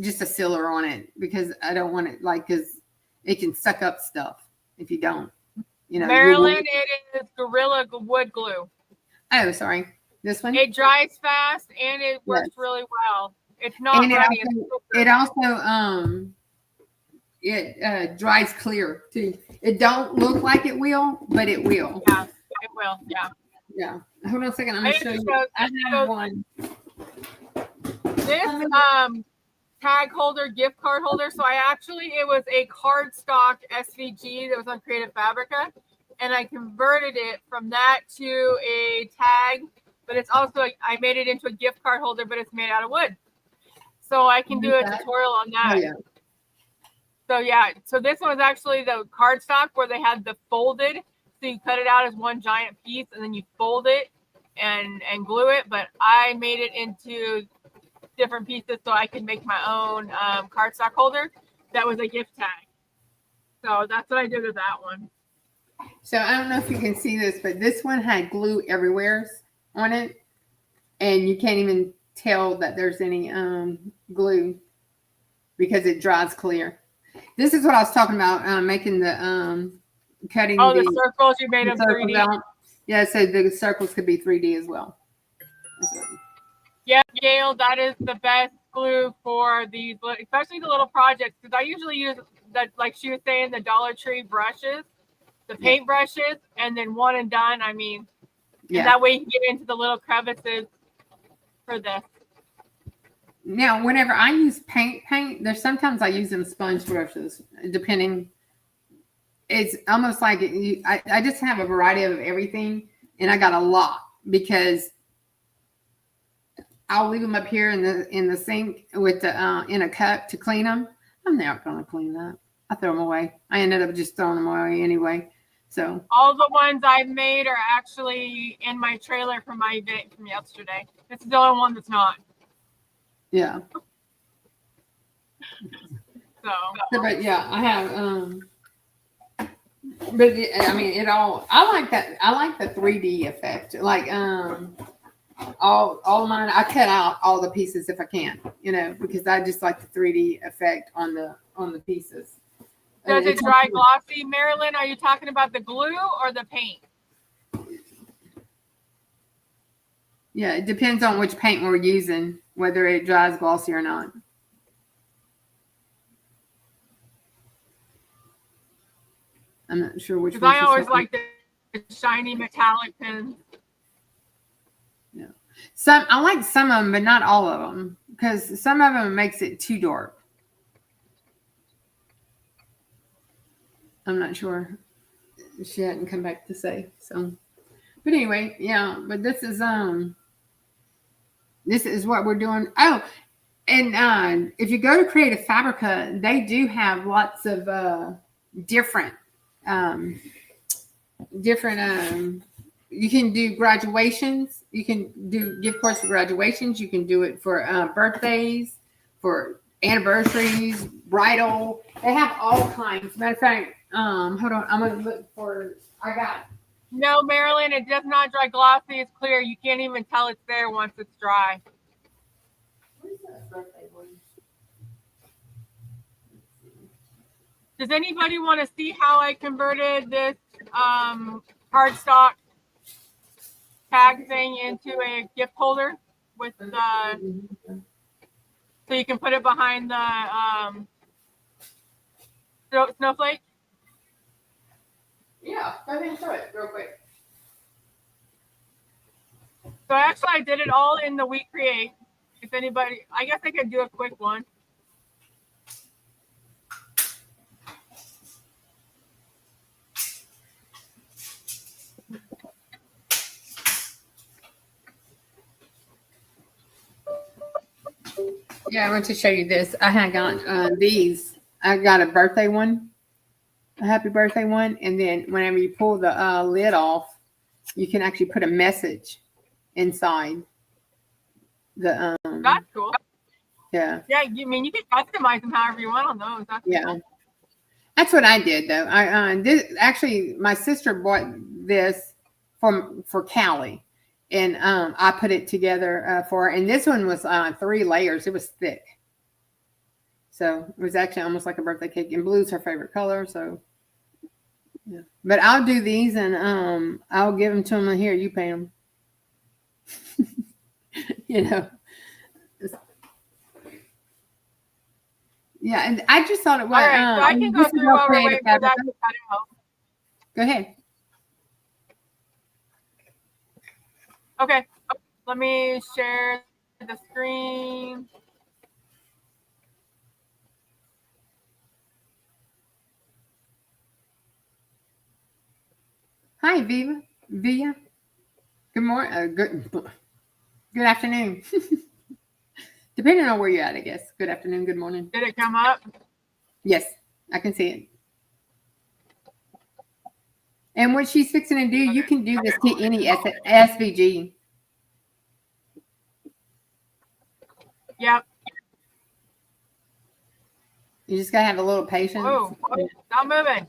just a sealer on it because I don't want it because it can suck up stuff if you don't. You know, Maryland, it is Gorilla Wood Glue. Oh, sorry. This one? It dries fast and it works really well. It's not runny. It also it dries clear too. It don't look like it will, but it will. Yeah, it will. Yeah. Yeah. Hold on a second. I'm gonna show you. I have one. This tag holder, gift card holder. So it was a cardstock SVG that was on Creative Fabrica, and I converted it from that to a tag. But it's also I made it into a gift card holder, but it's made out of wood. So I can do a tutorial on that. Oh, yeah. So this one was actually the cardstock where they had the folded. So you cut it out as one giant piece and then you fold it and glue it. But I made it into different pieces so I could make my own cardstock holder. That was a gift tag. So that's what I did with that one. So I don't know if you can see this, but this one had glue everywhere on it. And you can't even tell that there's any glue because it dries clear. This is what I was talking about, making the cutting. Oh, the circles you made them 3D. Out. Yeah, so the circles could be 3D as well. Yeah, Gail, that is the best glue for these, especially the little projects. Because I usually use that, like she was saying, the Dollar Tree brushes, the paint brushes, and then one and done. I mean, And that way you can get into the little crevices for this. Now, whenever I use paint, there's sometimes I use them sponge brushes, depending. It's almost like I just have a variety of everything, and I got a lot because I'll leave them up here in the sink with the in a cup to clean them. I'm not going to clean that. I throw them away. I ended up just throwing them away anyway. So all the ones I've made are actually in my trailer from my event from yesterday. This is the only one that's not. Yeah. So but yeah, I have. But I mean, it all. I like that. I like the 3D effect. Like all mine. I cut out all the pieces if I can, because I just like the 3D effect on the pieces. Does it dry glossy, Marilyn? Are you talking about the glue or the paint? Yeah, it depends on which paint we're using, whether it dries glossy or not. I'm not sure which one. Because I always like the shiny metallic pins. Yeah, I like some of them, but not all of them, because some of them makes it too dark. I'm not sure. She hadn't come back to say so. But anyway, yeah. But this is what we're doing. Oh, and if you go to Creative Fabrica, they do have lots of different. You can do graduations. You can do gift cards for graduations. You can do it for birthdays, for anniversaries, bridal. They have all kinds. Matter of fact, hold on. I'm going to look for. I got. No, Marilyn, it does not dry glossy. It's clear. You can't even tell it's there once it's dry. Where's that birthday one? Does anybody want to see how I converted this cardstock tag thing into a gift holder with so you can put it behind the snowflake? Yeah, go ahead and show it real quick. So actually, I did it all in the We Create. If anybody, I guess I could do a quick one. Yeah, I want to show you this. I had got these. I got a birthday one, a happy birthday one, and then whenever you pull the lid off, you can actually put a message inside the. That's cool. Yeah. Yeah, you mean you can customize them however you want on those. That's cool. That's what I did though. I this actually my sister bought this for Callie. And I put it together for her. And this one was 3 layers. It was thick. So it was actually almost like a birthday cake. And blue's her favorite color. So, yeah. But I'll do these and I'll give them to them. Here, you pay them. Yeah, and I just thought it was. All right, so I can go through while we're waiting for that to cut out. Go ahead. Okay, let me share the screen. Hi, Via. Good morning. Good afternoon. Depending on where you're at, I guess. Good afternoon, good morning. Did it come up? Yes, I can see it. And what she's fixing to do, you can do this to any SVG. Yep. You just gotta have a little patience. Whoa, stop moving.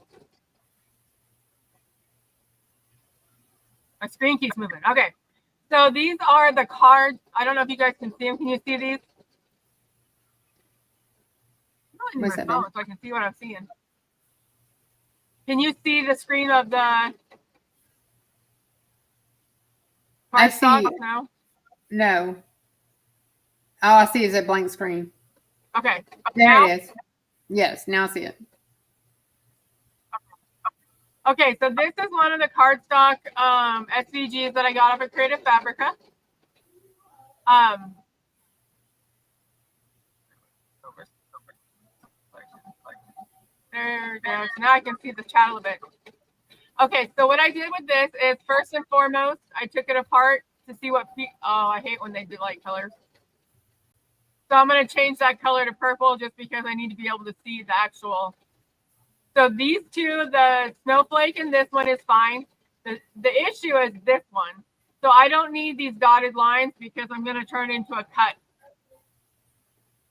My screen keeps moving. Okay. So these are the cards. I don't know if you guys can see them. Can you see these? What's that, so I can see what I'm seeing. Can you see the screen of the I see. now? No. All I see is a blank screen. Okay. There it is. Yes, now I see it. Okay, so this is one of the cardstock SVGs that I got off of Creative Fabrica. There we go. So now I can see the chat a little bit. Okay, so what I did with this is first and foremost, I took it apart to see what. Oh, I hate when they do light colors. So I'm going to change that color to purple just because I need to be able to see the actual. So these two, the snowflake and this one is fine. The issue is this one. So I don't need these dotted lines because I'm going to turn it into a cut.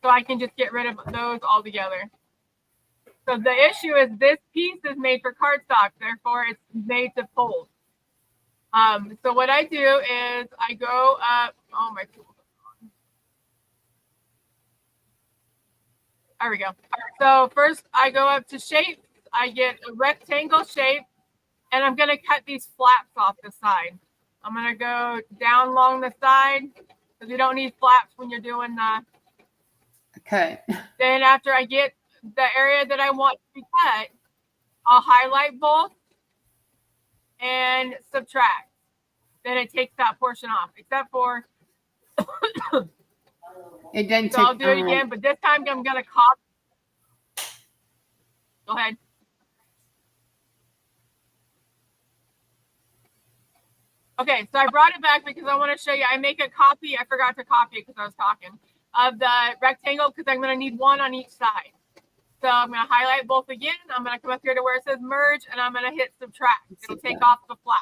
So I can just get rid of those altogether. So the issue is this piece is made for cardstock, therefore it's made to fold. So what I do is I go up. Oh my! There we go. So first I go up to shape. I get a rectangle shape, and I'm gonna cut these flaps off the side. I'm gonna go down along the side because you don't need flaps when you're doing the. Okay. Then after I get the area that I want to be cut, I'll highlight both and subtract. Then it takes that portion off, except for. It doesn't. So I'll do it again, but this time I'm gonna copy. Go ahead. Okay, so I brought it back because I want to show you. I make a copy. I forgot to copy it because I was talking of the rectangle because I'm going to need one on each side. So I'm going to highlight both again. I'm going to come up here to where it says merge, and I'm going to hit subtract. It'll take off the flap.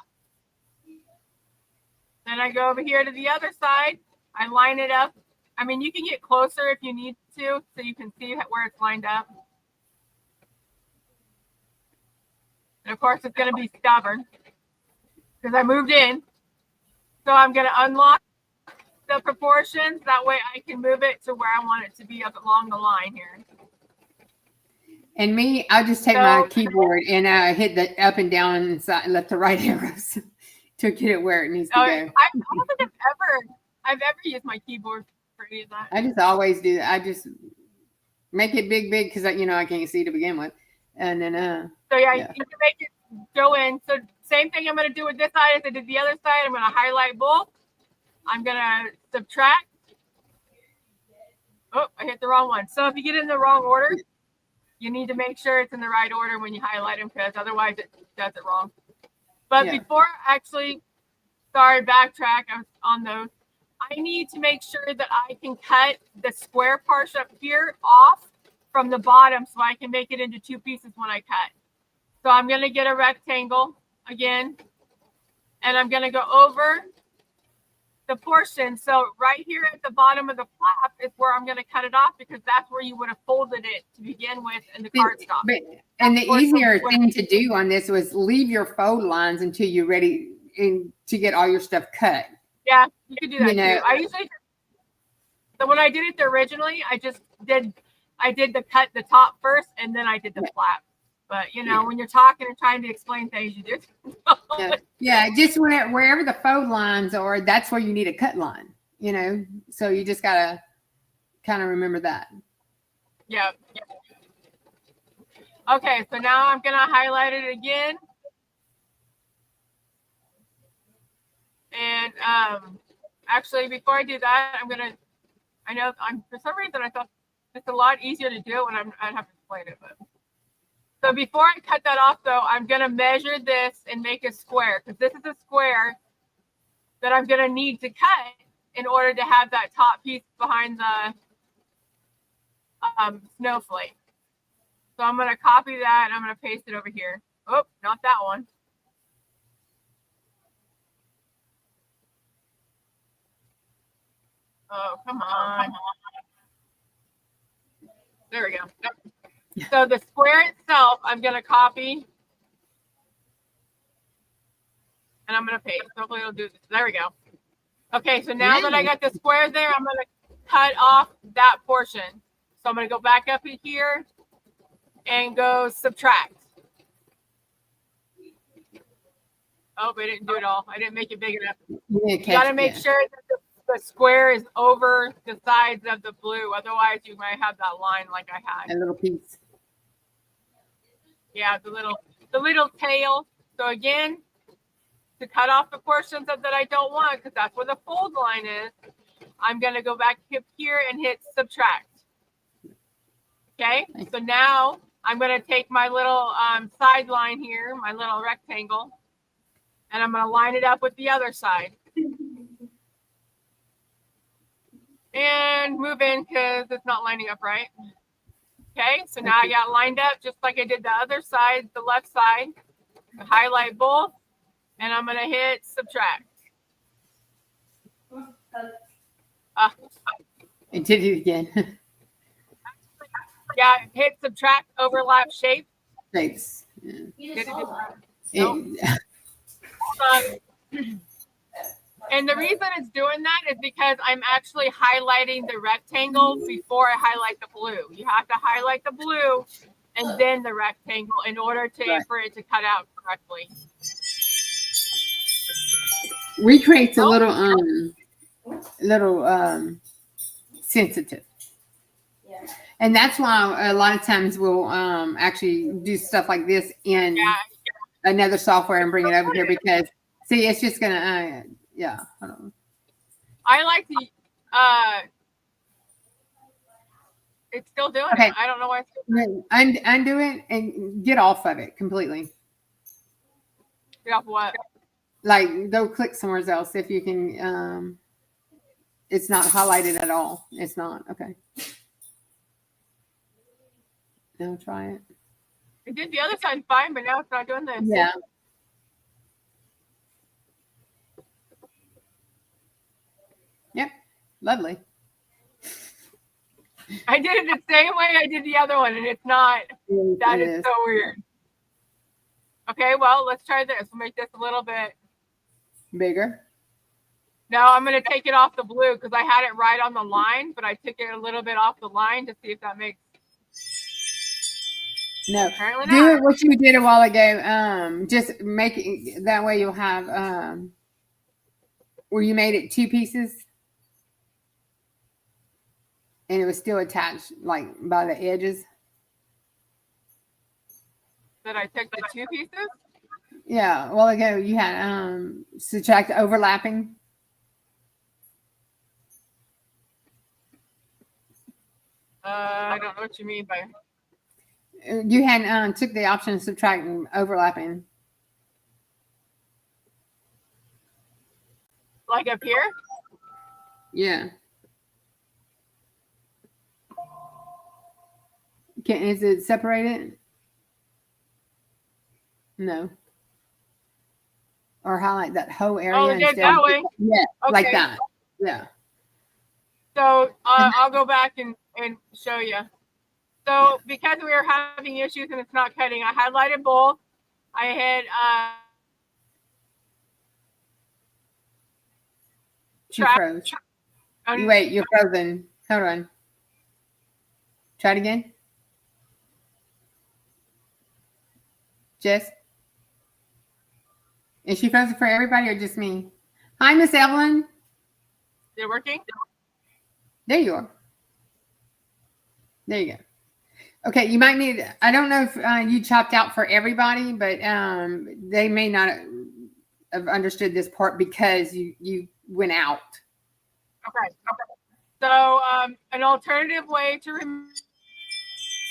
Then I go over here to the other side. I line it up. I mean, you can get closer if you need to, so you can see where it's lined up. And of course, it's going to be stubborn because I moved in. So I'm going to unlock the proportions. That way I can move it to where I want it to be up along the line here. And me, I'll just take my keyboard and hit the up and down and side, left to right arrows to get it where it needs to go. I don't think I've ever used my keyboard for any of that. I just always do that. I just make it big because I can't see to begin with, and then So yeah, you can make it go in. So same thing I'm going to do with this side as I did the other side. I'm going to highlight both. I'm going to subtract. Oh, I hit the wrong one. So if you get in the wrong order, you need to make sure it's in the right order when you highlight them because otherwise it does it wrong. But before actually, backtrack on those. I need to make sure that I can cut the square part up here off from the bottom so I can make it into two pieces when I cut. So I'm going to get a rectangle again, and I'm going to go over the portion. So right here at the bottom of the flap is where I'm going to cut it off because that's where you would have folded it to begin with in the cardstock. And the easier thing to do on this was leave your fold lines until you're ready to get all your stuff cut. Yeah, you could do that too. I usually, so when I did it originally, I did the cut the top first and then I did the flap. But when you're talking and trying to explain things, you do. Just wherever the fold lines are, that's where you need a cut line. So you just gotta kind of remember that. Yeah. Okay, so now I'm gonna highlight it again. And actually, before I do that, for some reason I thought it's a lot easier to do when I'd have to explain it. But so before I cut that off, though, I'm gonna measure this and make a square because this is a square that I'm gonna need to cut in order to have that top piece behind the snowflake. So I'm gonna copy that and I'm gonna paste it over here. Oh, not that one. Oh, come on. There we go. So the square itself, I'm going to copy. And I'm going to paste. Hopefully it'll do this. There we go. Okay, so now that I got the square there, I'm going to cut off that portion. So I'm going to go back up in here and go subtract. Oh, but I didn't do it all. I didn't make it big enough. You got to make sure that the square is over the sides of the blue. Otherwise, you might have that line like I had. A little piece. Yeah, the little. the little tail. So again, to cut off the portions that I don't want, because that's where the fold line is, I'm going to go back here and hit subtract. Okay, so now I'm going to take my little side line here, my little rectangle, and I'm going to line it up with the other side. And move in because it's not lining up right. Okay, so now I got lined up just like I did the other side, the left side. Highlight both, and I'm going to hit subtract. It did it again. Yeah, hit subtract, overlap shape. Shapes. Yeah. And the reason it's doing that is because I'm actually highlighting the rectangle before I highlight the blue. You have to highlight the blue and then the rectangle in order for it to cut out correctly. Recreate's a little sensitive. Yeah. And that's why a lot of times we'll actually do stuff like this in another software and bring it over here because see, it's just gonna yeah. Hold on. I like the it's still doing it. I don't know why it's undo it and get off of it completely. Get off what? Like go click somewhere else if you can it's not highlighted at all. It's not. Okay. Now try it. It did the other side fine, but now it's not doing this. Yeah. Yep. Lovely. I did it the same way I did the other one, and it's not. That is so weird. Okay, well, let's try this. We'll make this a little bit bigger. Now I'm going to take it off the blue because I had it right on the line, but I took it a little bit off the line to see if that makes. No, do it what you did a while ago. Just make it that way. You'll have where you made it 2 pieces, and it was still attached, like by the edges. That I took the 2 pieces. Yeah, a while ago you had subtract overlapping. I don't know what you mean by. You had took the option of subtracting overlapping. Like up here? Yeah. Is it separated? No. Or highlight that whole area. Oh, instead that way? Yeah, okay. Like that. Yeah. So I'll go back and show you. So because we were having issues and it's not cutting, I highlighted both. I had you froze. Wait, you're frozen. Hold on. Try it again. Jess? Is she frozen for everybody or just me? Hi, Miss Evelyn. Is it working? There you are. There you go. Okay, you might need, I don't know if you chopped out for everybody, but they may not have understood this part because you went out. Okay. So an alternative way to remove.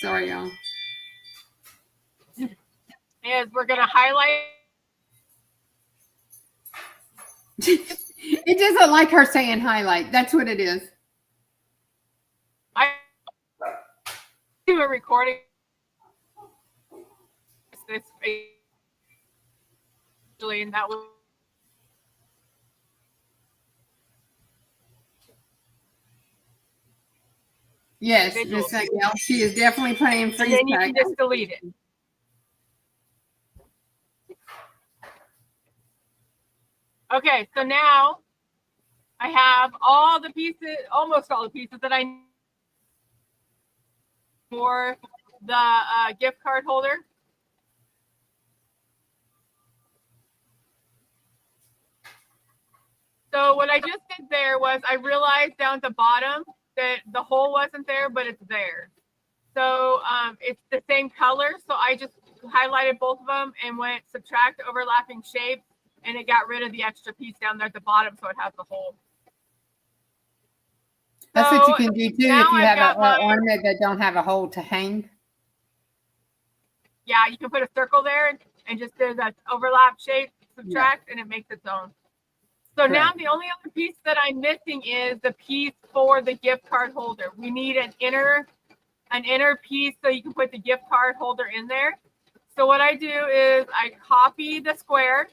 Sorry, y'all. Is we're going to highlight. It doesn't like her saying highlight. That's what it is. I do a recording. This actually, and that was. Yes, Miss Gail. She is definitely playing freeze tag. And then you can just delete it. Okay, so now I have all the pieces, almost all the pieces that I need for the gift card holder. So what I just did there was I realized down at the bottom that the hole wasn't there, but it's there. So it's the same color. So I just highlighted both of them and went subtract overlapping shapes, and it got rid of the extra piece down there at the bottom, so it has the hole. That's what you can do too if you have an ornament that don't have a hole to hang. Yeah, you can put a circle there and just do that overlap shape, subtract, and it makes its own. So now the only other piece that I'm missing is the piece for the gift card holder. We need an inner piece so you can put the gift card holder in there. So what I do is I copy the square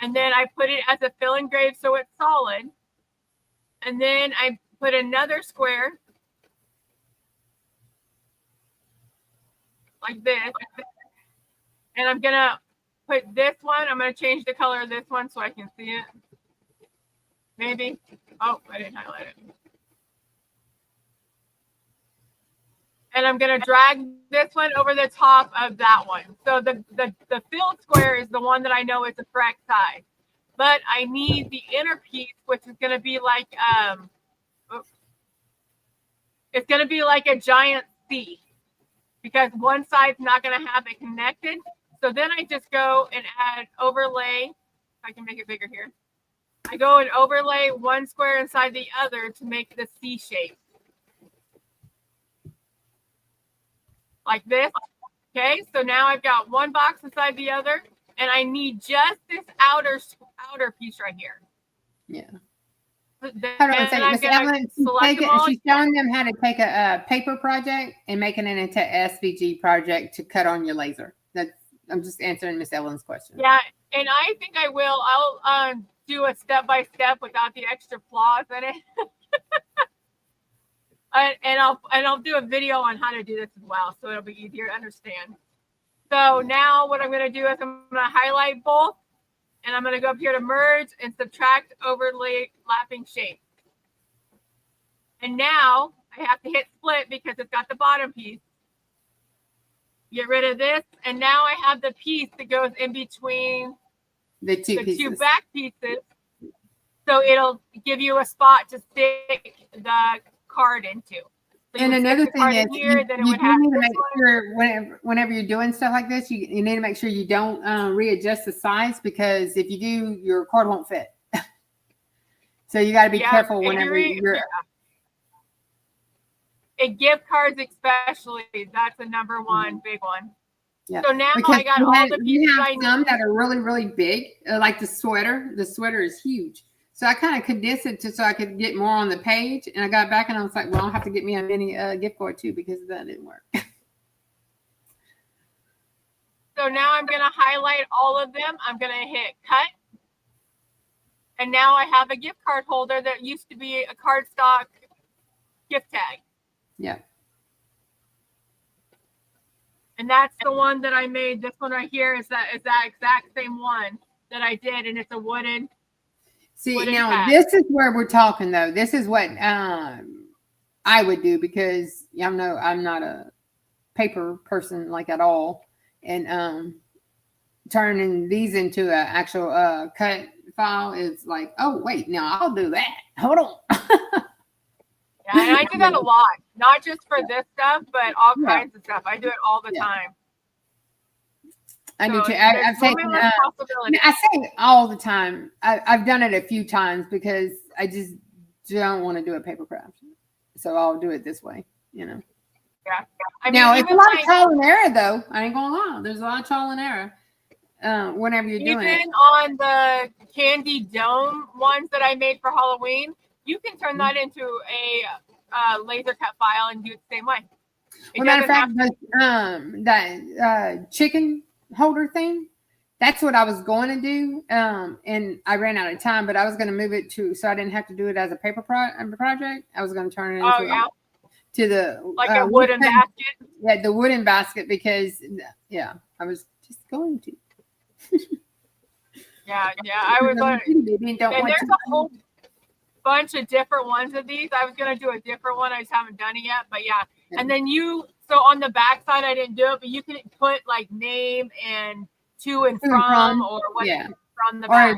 and then I put it as a fill engraved so it's solid. And then I put another square like this. And I'm going to put this one. I'm going to change the color of this one so I can see it. Maybe. Oh, I didn't highlight it. And I'm going to drag this one over the top of that one. So the filled square is the one that I know is the correct size. But I need the inner piece, which is going to be like, it's going to be like a giant C, because one side's not going to have it connected. So then I just go and add overlay. If I can make it bigger here. I go and overlay one square inside the other to make the C shape. Like this. Okay, so now I've got one box inside the other, and I need just this outer piece right here. Yeah. Hold on a second. Miss Evelyn, she's showing them how to take a paper project and making it into an SVG project to cut on your laser. I'm just answering Miss Evelyn's question. Yeah, and I think I will. I'll do a step-by-step without the extra flaws in it. and I'll do a video on how to do this as well, so it'll be easier to understand. So now what I'm going to do is I'm going to highlight both, and I'm going to go up here to merge and subtract overlay lapping shape. And now I have to hit split because it's got the bottom piece. Get rid of this, and now I have the piece that goes in between the two back pieces. So it'll give you a spot to stick the card into. So and another thing is, you need to make sure whenever you're doing stuff like this, you need to make sure you don't readjust the size, because if you do, your card won't fit. So you got to be careful whenever you're. And gift cards especially, that's the number one big one. Yeah. So now I got all the pieces I need. Some that are really, really big, like the sweater. The sweater is huge. So I kind of condensed it so I could get more on the page. And I got back and I was like, well, I'll have to get me a mini gift card too, because that didn't work. So now I'm going to highlight all of them. I'm going to hit cut. And now I have a gift card holder that used to be a cardstock gift tag. Yeah. And that's the one that I made. This one right here is that exact same one that I did, and it's a wooden. See, now tag. This is where we're talking though. This is what I would do, because I'm not a paper person like at all, and turning these into an actual cut file is like, oh wait, now I'll do that. Hold on. Yeah, and I do that a lot, not just for this stuff, but all kinds of stuff. I do it all the time. I do too. I've taken. I say all the time. I've done it a few times because I just don't want to do a paper craft, so I'll do it this way. Yeah. Now it's a lot of trial and error, though. I ain't gonna lie. There's a lot of trial and error whenever you're doing it. Even on the candy dome ones that I made for Halloween, you can turn that into a laser cut file and do it the same way. Well, matter of fact, that chicken holder thing, that's what I was going to do, and I ran out of time, but I was going to move it so I didn't have to do it as a paper project. I was going to turn it into to the a wooden basket. Yeah, the wooden basket, because I was just going to. I was like, and there's a whole bunch of different ones of these. I was going to do a different one. I just haven't done it yet, but yeah. And then so on the back side, I didn't do it, but you can put like name and to and from, or what from the back.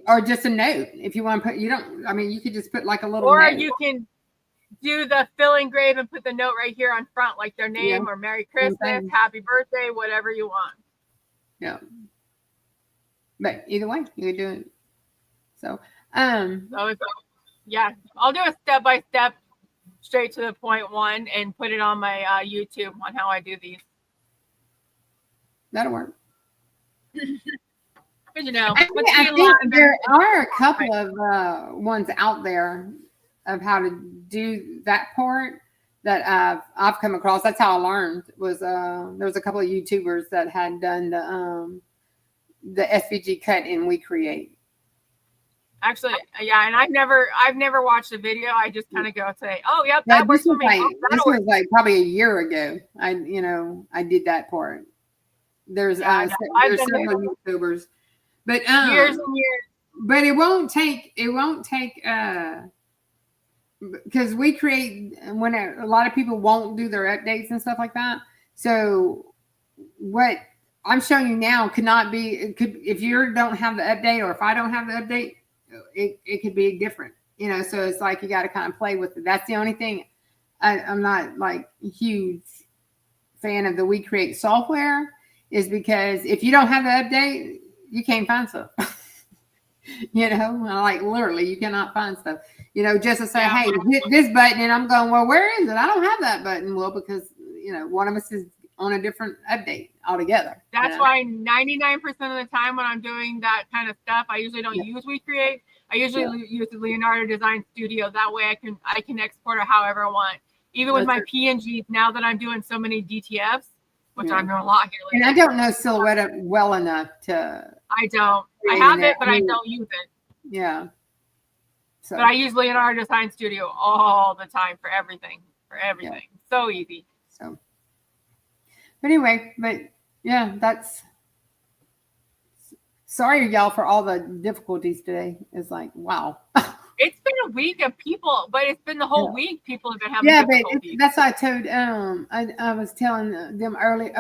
Or just a note if you want to put. You could just put like a little. Or note. you can do the fill engrave and put the note right here on front, like their name or Merry Christmas, Happy Birthday, whatever you want. Yeah. But either way, you could do it. So, yeah, I'll do a step-by-step, straight to the point one and put it on my YouTube on how I do these. That'll work. But, you know, I think there are a couple of ones out there of how to do that part that I've come across. That's how I learned. Was there was a couple of YouTubers that had done the SVG cut in We Create. Actually, yeah, and I've never watched a video. I just kind of go say, "Oh, yep, that works for me." This was like probably a year ago. I did that part. There's several YouTubers, but years and years. But it won't take because We Create when a lot of people won't do their updates and stuff like that. So what I'm showing you now could not be. If you don't have the update, or if I don't have the update, it could be different. So it's like you got to kind of play with it. That's the only thing. I'm not like a huge fan of the We Create software, is because if you don't have the update, you can't find stuff. Like literally you cannot find stuff. Just to say, hey, hit this button, and I'm going, well, where is it? I don't have that button. Well, because one of us is on a different update altogether. That's why 99% of the time when I'm doing that kind of stuff, I usually don't use We Create. I usually use Leonardo Design Studio. That way I can export it however I want. Even with my PNGs, now that I'm doing so many DTFs, which I'm doing a lot here lately. And I don't know Silhouette well enough to. I don't. I have it, but I don't use it. Yeah. So. But I use Leonardo Design Studio all the time for everything. Yeah. So easy. So. But anyway, that's. Sorry, y'all, for all the difficulties today. It's like, wow. It's been a week of people, but it's been the whole week people have been having difficulties. But that's what I told. I was telling them early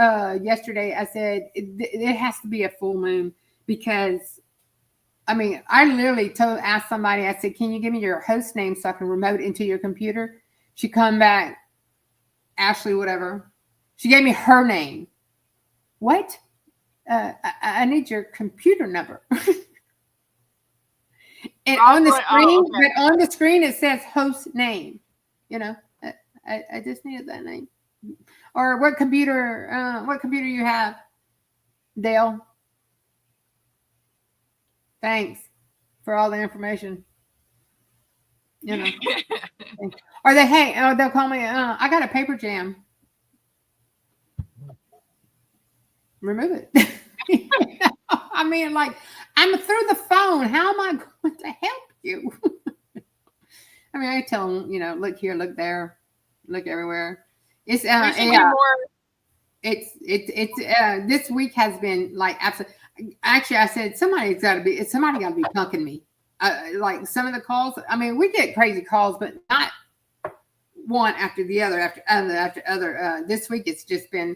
yesterday. I said it has to be a full moon, because, I literally asked somebody. I said, "Can you give me your host name so I can remote into your computer?" She come back, Ashley, whatever. She gave me her name. What? I need your computer number. And on the screen, it says host name. I just needed that name. Or what computer you have, Dale? Thanks for all the information. Or they'll call me. I got a paper jam. Remove it. I'm through the phone. How am I going to help you? I tell them, look here, look there, look everywhere. It's this week has been like absolutely. Actually, I said somebody got to be punking me. Like some of the calls. We get crazy calls, but not one after the other, after other. This week it's just been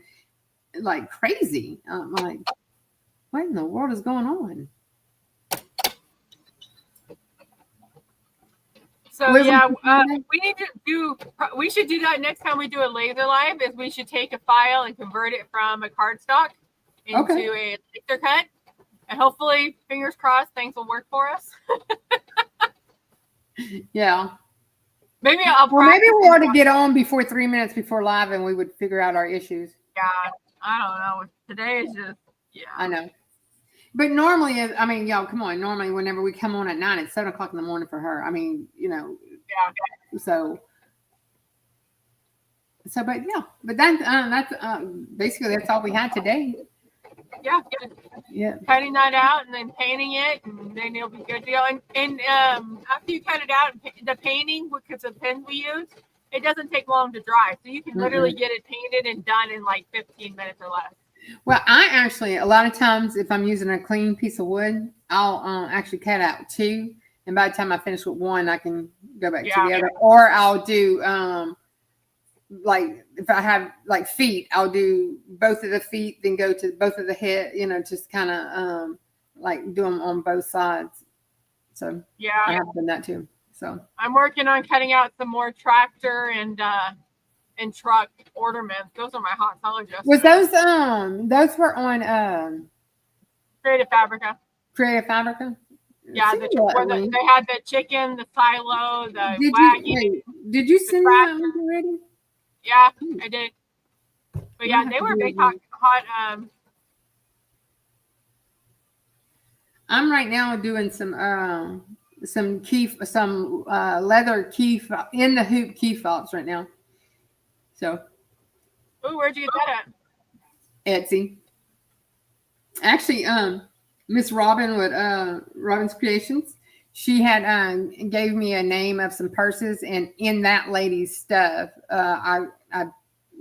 like crazy. I'm like, what in the world is going on? So we should do that next time we do a laser live. Is we should take a file and convert it from a cardstock into a laser cut, and hopefully, fingers crossed, things will work for us. Yeah. Maybe we ought to get on before 3 minutes before live, and we would figure out our issues. Yeah, I don't know. Today is just I know. But normally, y'all, come on. Normally, whenever we come on at 9, it's 7 o'clock in the morning for her. Yeah. So, but that's basically that's all we had today. Yeah. Yeah. Cutting that out and then painting it, and then it'll be good to go. And after you cut it out, the painting, because the pens we use, it doesn't take long to dry. So you can literally get it painted and done in like 15 minutes or less. Well, I actually, a lot of times, if I'm using a clean piece of wood, I'll actually cut out 2. And by the time I finish with 1, I can go back to the other. Or I'll do, like, if I have, like, feet, I'll do both of the feet, then go to both of the head, just kind of, like, do them on both sides. So, I have done that too. So I'm working on cutting out some more tractor and truck ornaments. Those are my hot color just was those were on Creative Fabrica. Creative Fabrica? Yeah, they had the chicken, the silo, the wagon, did you the send me that tractor. one already? Yeah, I did. But yeah, they were big hot. I'm right now doing some leather key in the hoop key fobs right now. So. Ooh, where'd you get that at? Etsy. Actually, Miss Robin with Robin's Creations, she had gave me a name of some purses, and in that lady's stuff, I've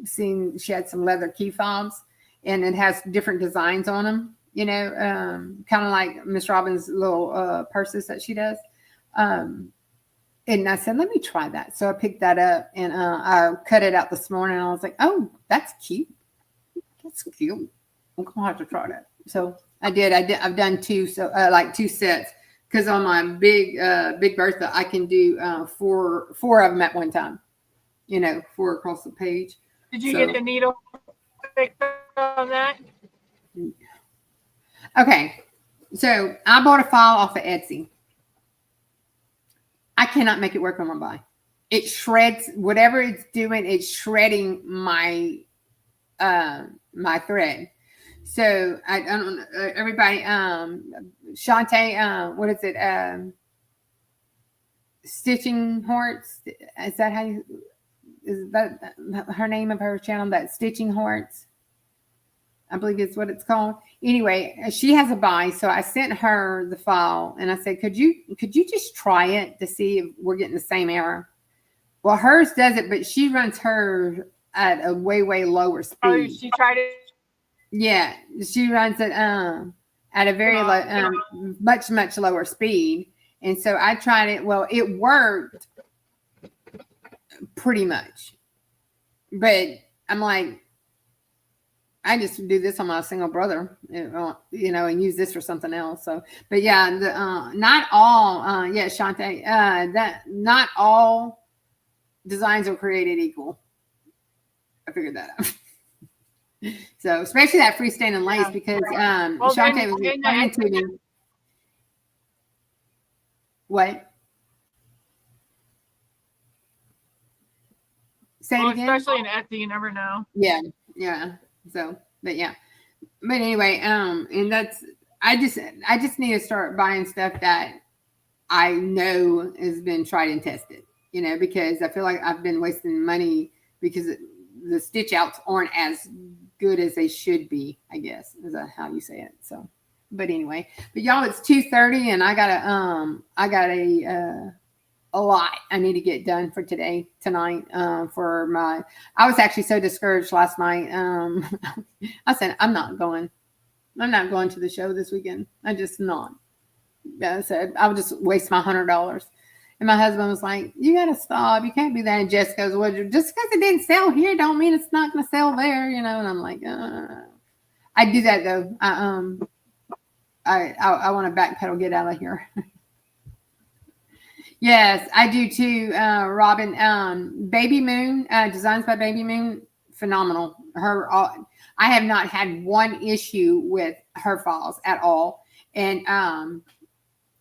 seen she had some leather key fobs, and it has different designs on them. You know, kind of like Miss Robin's little purses that she does. And I said, let me try that. So I picked that up and I cut it out this morning. And I was like, oh, that's cute. That's cute. I'm gonna have to try that. So I did. I've done two. So like two sets, because on my big Bertha, I can do four of them at one time. You know, 4 across the page. Did you get the needle fixed on that? Okay, so I bought a file off of Etsy. I cannot make it work on my body. It shreds whatever it's doing. It's shredding my my thread. So I don't know, everybody. Shantae, what is it? Stitching Hearts. Is that how you? Is that her name of her channel? That Stitching Hearts. I believe is what it's called. Anyway, she has a buy, so I sent her the file and I said, could you just try it to see if we're getting the same error? Well, hers does it, but she runs her at a way lower speed. Oh, she tried it. Yeah, she runs it at a very low, much lower speed, and so I tried it. Well, it worked pretty much, but I'm like, I just do this on my single brother, you know, and use this for something else. So, but yeah, not all, Shantae, that not all designs are created equal. I figured that out. So, especially that freestanding lace, because Shantae was explaining to me. What? Say it again. Especially in Etsy, you never know. Yeah. So, but yeah, but anyway, and that's I just need to start buying stuff that I know has been tried and tested, you know, because I feel like I've been wasting money because the stitch outs aren't as good as they should be, I guess, is that how you say it? So, but anyway, but y'all, it's 2:30 and I got a lot I need to get done for tonight, for my, I was actually so discouraged last night. I said, I'm not going to the show this weekend. I just not. I said, I'll just waste my $100. And my husband was like, you got to stop. You can't be that. And Jess goes, well, just because it didn't sell here don't mean it's not going to sell there, you know? And I'm like, I do that though. I want to backpedal, get out of here. Yes, I do too, Robin. Baby Moon, Designs by Baby Moon, phenomenal. I have not had one issue with her files at all. And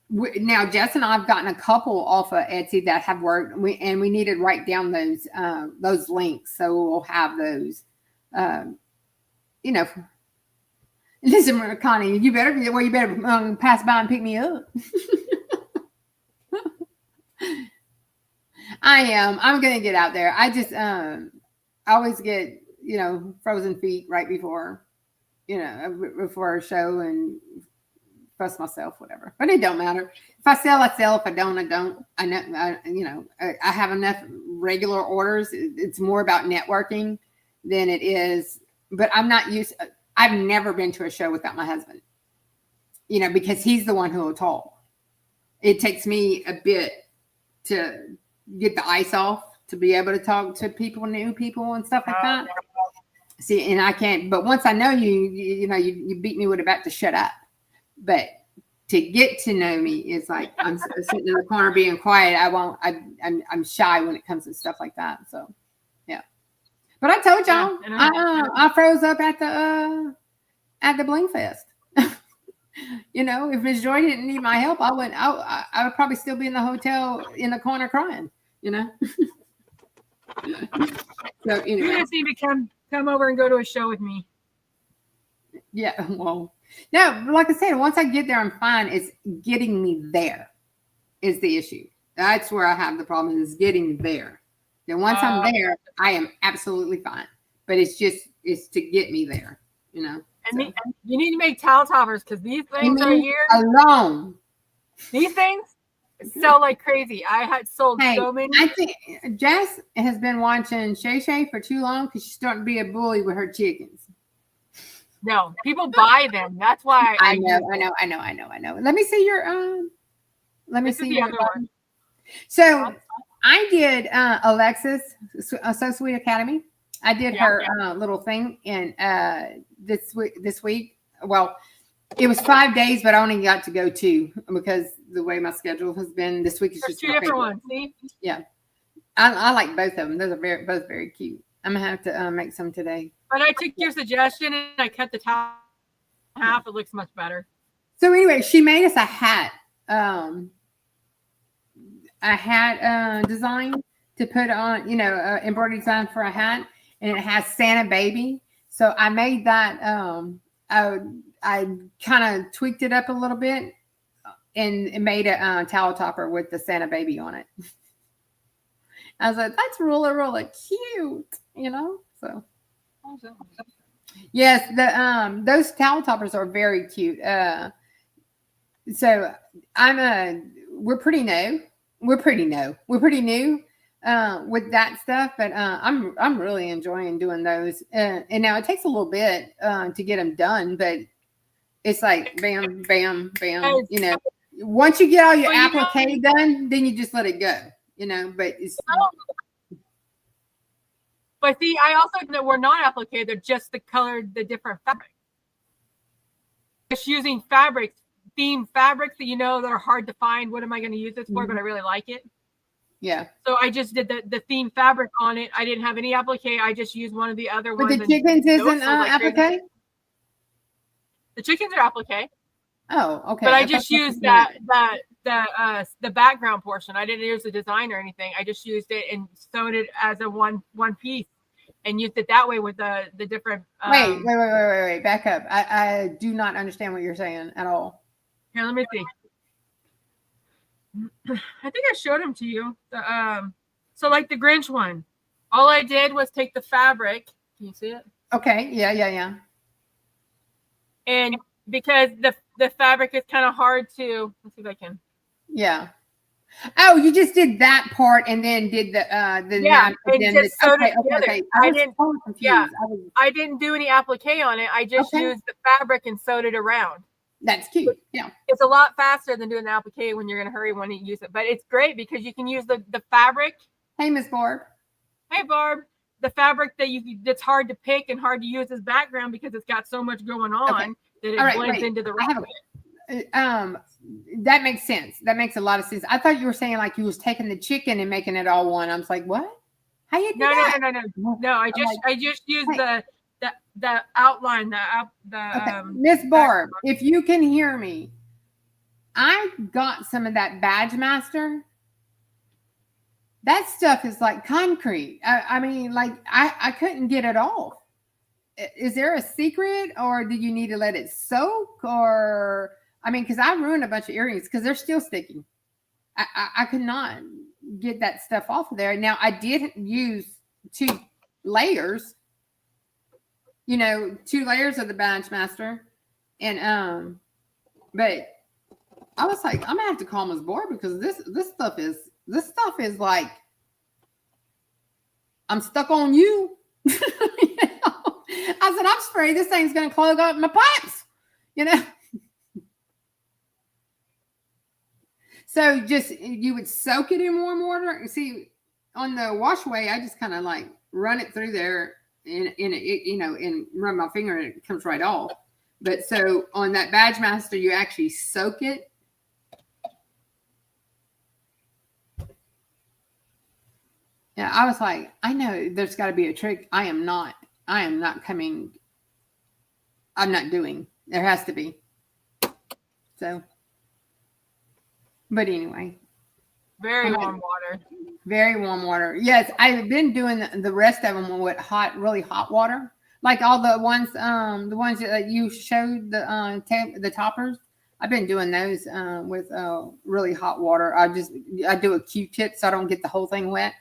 now Jess and I have gotten a couple off of Etsy that have worked. We need to write down those links, so we'll have those. You know, listen, Connie, you better pass by and pick me up. I am. I'm going to get out there. I just I always get, you know, frozen feet right before, you know, before a show and fuss myself, whatever. But it don't matter. If I sell, I sell. If I don't, I don't. I know, you know, I have enough regular orders. It's more about networking than it is. But I'm not used. I've never been to a show without my husband, you know, because he's the one who will talk. It takes me a bit to get the ice off to be able to talk to people, new people and stuff like that. See, and I can't, but once I know you know, you beat me with a bat to shut up. But to get to know me is like I'm sitting in the corner being quiet. I'm shy when it comes to stuff like that. So yeah. But I told y'all I froze up at the Bling Fest. If Miss Joy didn't need my help, I would probably still be in the hotel in the corner crying. So anyway, you just need to come over and go to a show with me. Yeah, well, no, like I said, once I get there, I'm fine. It's getting me there is the issue. That's where I have the problem, is getting there. And once I'm there, I am absolutely fine. But it's to get me there, And you need to make towel toppers, because these things right here alone. These things sell like crazy. I had sold so many. I think Jess has been watching Shay Shay for too long because she's starting to be a bully with her chickens. No, people buy them. That's why I know. Let me see your let me see the your other one. So I did Alexis So Sweet Academy. I did her little thing in this week. Well, it was 5 days, but I only got to go 2 because the way my schedule has been this week is There's just 2 different ones. See? Yeah, I like both of them. Those are both very cute. I'm gonna have to make some today. But I took your suggestion and I cut the top half. It looks much better. So anyway, she made us a hat design to put on, embroidery design for a hat, and it has Santa Baby. So I made that. I kind of tweaked it up a little bit and made a towel topper with the Santa Baby on it. I was like, that's really, really cute, So yes, those towel toppers are very cute. So we're pretty new. We're pretty new with that stuff, but I'm really enjoying doing those. And now it takes a little bit to get them done, but it's like bam, bam, bam. Once you get all your applique done, then you just let it go. But it's. But see, I also know we're not applique; they're just the different fabric. Just using themed fabrics that that are hard to find. What am I going to use this for? But I really like it. Yeah. So I just did the themed fabric on it. I didn't have any applique. I just used one of the other ones. But the chickens isn't applique? The chickens are applique. Oh, okay. But I just used the background portion. I didn't use the design or anything. I just used it and sewed it as a one piece and used it that way with the different. Wait. Back up. I do not understand what you're saying at all. Here, let me see. I think I showed them to you. So like the Grinch one, all I did was take the fabric. Can you see it? Okay. Yeah. And because the fabric is kind of hard to. Let's see if I can. Yeah. Oh, you just did that part and then did the yeah. Okay. I didn't. Confused. Yeah. I didn't do any applique on it. I just used the fabric and sewed it around. That's cute. Yeah. It's a lot faster than doing the applique when you're in a hurry when you use it. But it's great because you can use the fabric. Hey, Miss Barb. Hey, Barb. The fabric that's hard to pick and hard to use as background because it's got so much going on that it blends into the rest of it. That makes sense. That makes a lot of sense. I thought you were saying like you was taking the chicken and making it all one. I was like, what? How you do that? No. I just used the outline, Miss Barb, if you can hear me, I got some of that Badge Master. That stuff is like concrete. I mean, like I couldn't get it off. Is there a secret, or do you need to let it soak? Or because I ruined a bunch of earrings because they're still sticky. I could not get that stuff off of there. Now I did use 2 layers. 2 layers of the Badge Master, and but I was like, I'm gonna have to call Ms. Board because this stuff is like I'm stuck on you. I said, I'm afraid this thing's gonna clog up my pipes, So just you would soak it in warm water. See, on the washaway, I just kind of like run it through there. And run my finger and it comes right off. But so on that Badge Master, you actually soak it. Yeah, I was like, I know there's got to be a trick. I am not coming. I'm not doing. There has to be. So, but anyway. Very warm water. Very warm water. Yes, I've been doing the rest of them with really hot water. Like all the ones that you showed the toppers. I've been doing those with really hot water. I do a Q-tip so I don't get the whole thing wet.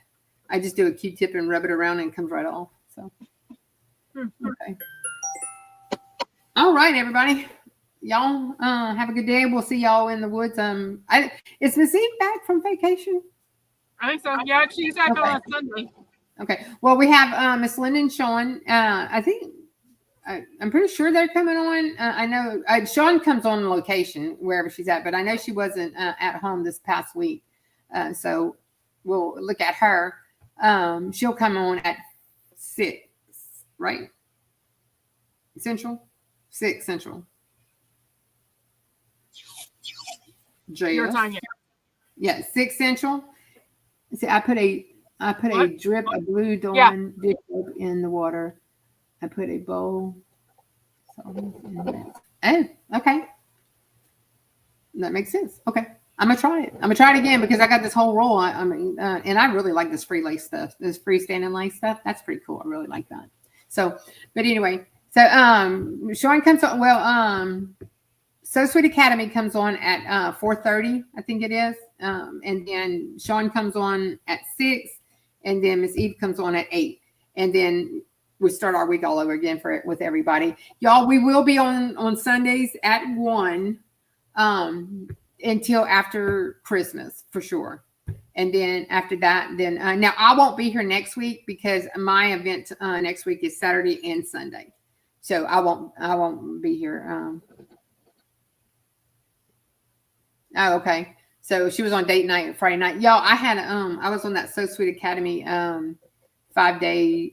I just do a Q-tip and rub it around and it comes right off. So, okay. All right, everybody. Y'all have a good day. We'll see y'all in the woods. Is Miss Eve back from vacation? I think so. Yeah, she's back on Sunday. Okay. Well, we have Miss Linda and Sean. I think I'm pretty sure they're coming on. I know Sean comes on location wherever she's at, but I know she wasn't at home this past week. So we'll look at her. She'll come on at 6, right? Central? 6 Central. Your time, yeah. Yeah, 6 Central. See, I put a drip of Blue Dawn dish soap in the water. I put a bowl. Oh, okay. That makes sense. Okay, I'm gonna try it. I'm gonna try it again because I got this whole roll. And I really like this free lace stuff. This freestanding lace stuff. That's pretty cool. I really like that. So, but anyway, so Sean comes on. Well, So Sweet Academy comes on at 4:30, I think it is. And then Sean comes on at 6, and then Miss Eve comes on at 8. And then we start our week all over again with everybody. Y'all, we will be on Sundays at 1 until after Christmas for sure. And then after that, then now I won't be here next week because my event next week is Saturday and Sunday. So I won't be here. Oh, okay. So she was on date night Friday night. Y'all, I was on that So Sweet Academy 5-day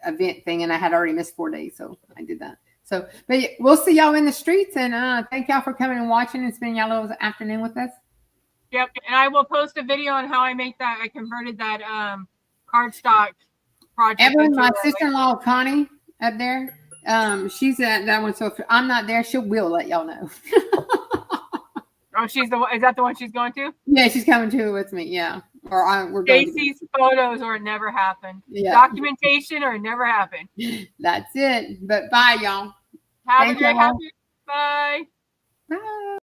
event thing, and I had already missed 4 days, so I did that. So, but yeah, we'll see y'all in the streets, and thank y'all for coming and watching and spending y'all little afternoon with us. Yep, and I will post a video on how I make that. I converted that cardstock project. Evelyn, my sister-in-law Connie up there, she's at that one. So if I'm not there, she will let y'all know. Oh, she's the one. Is that the one she's going to? Yeah, she's coming to with me. Yeah, we're going. Stacy's photos, or it never happened. Yeah. Documentation, or it never happened. That's it. But bye, y'all. Have a great happy. Bye. Bye.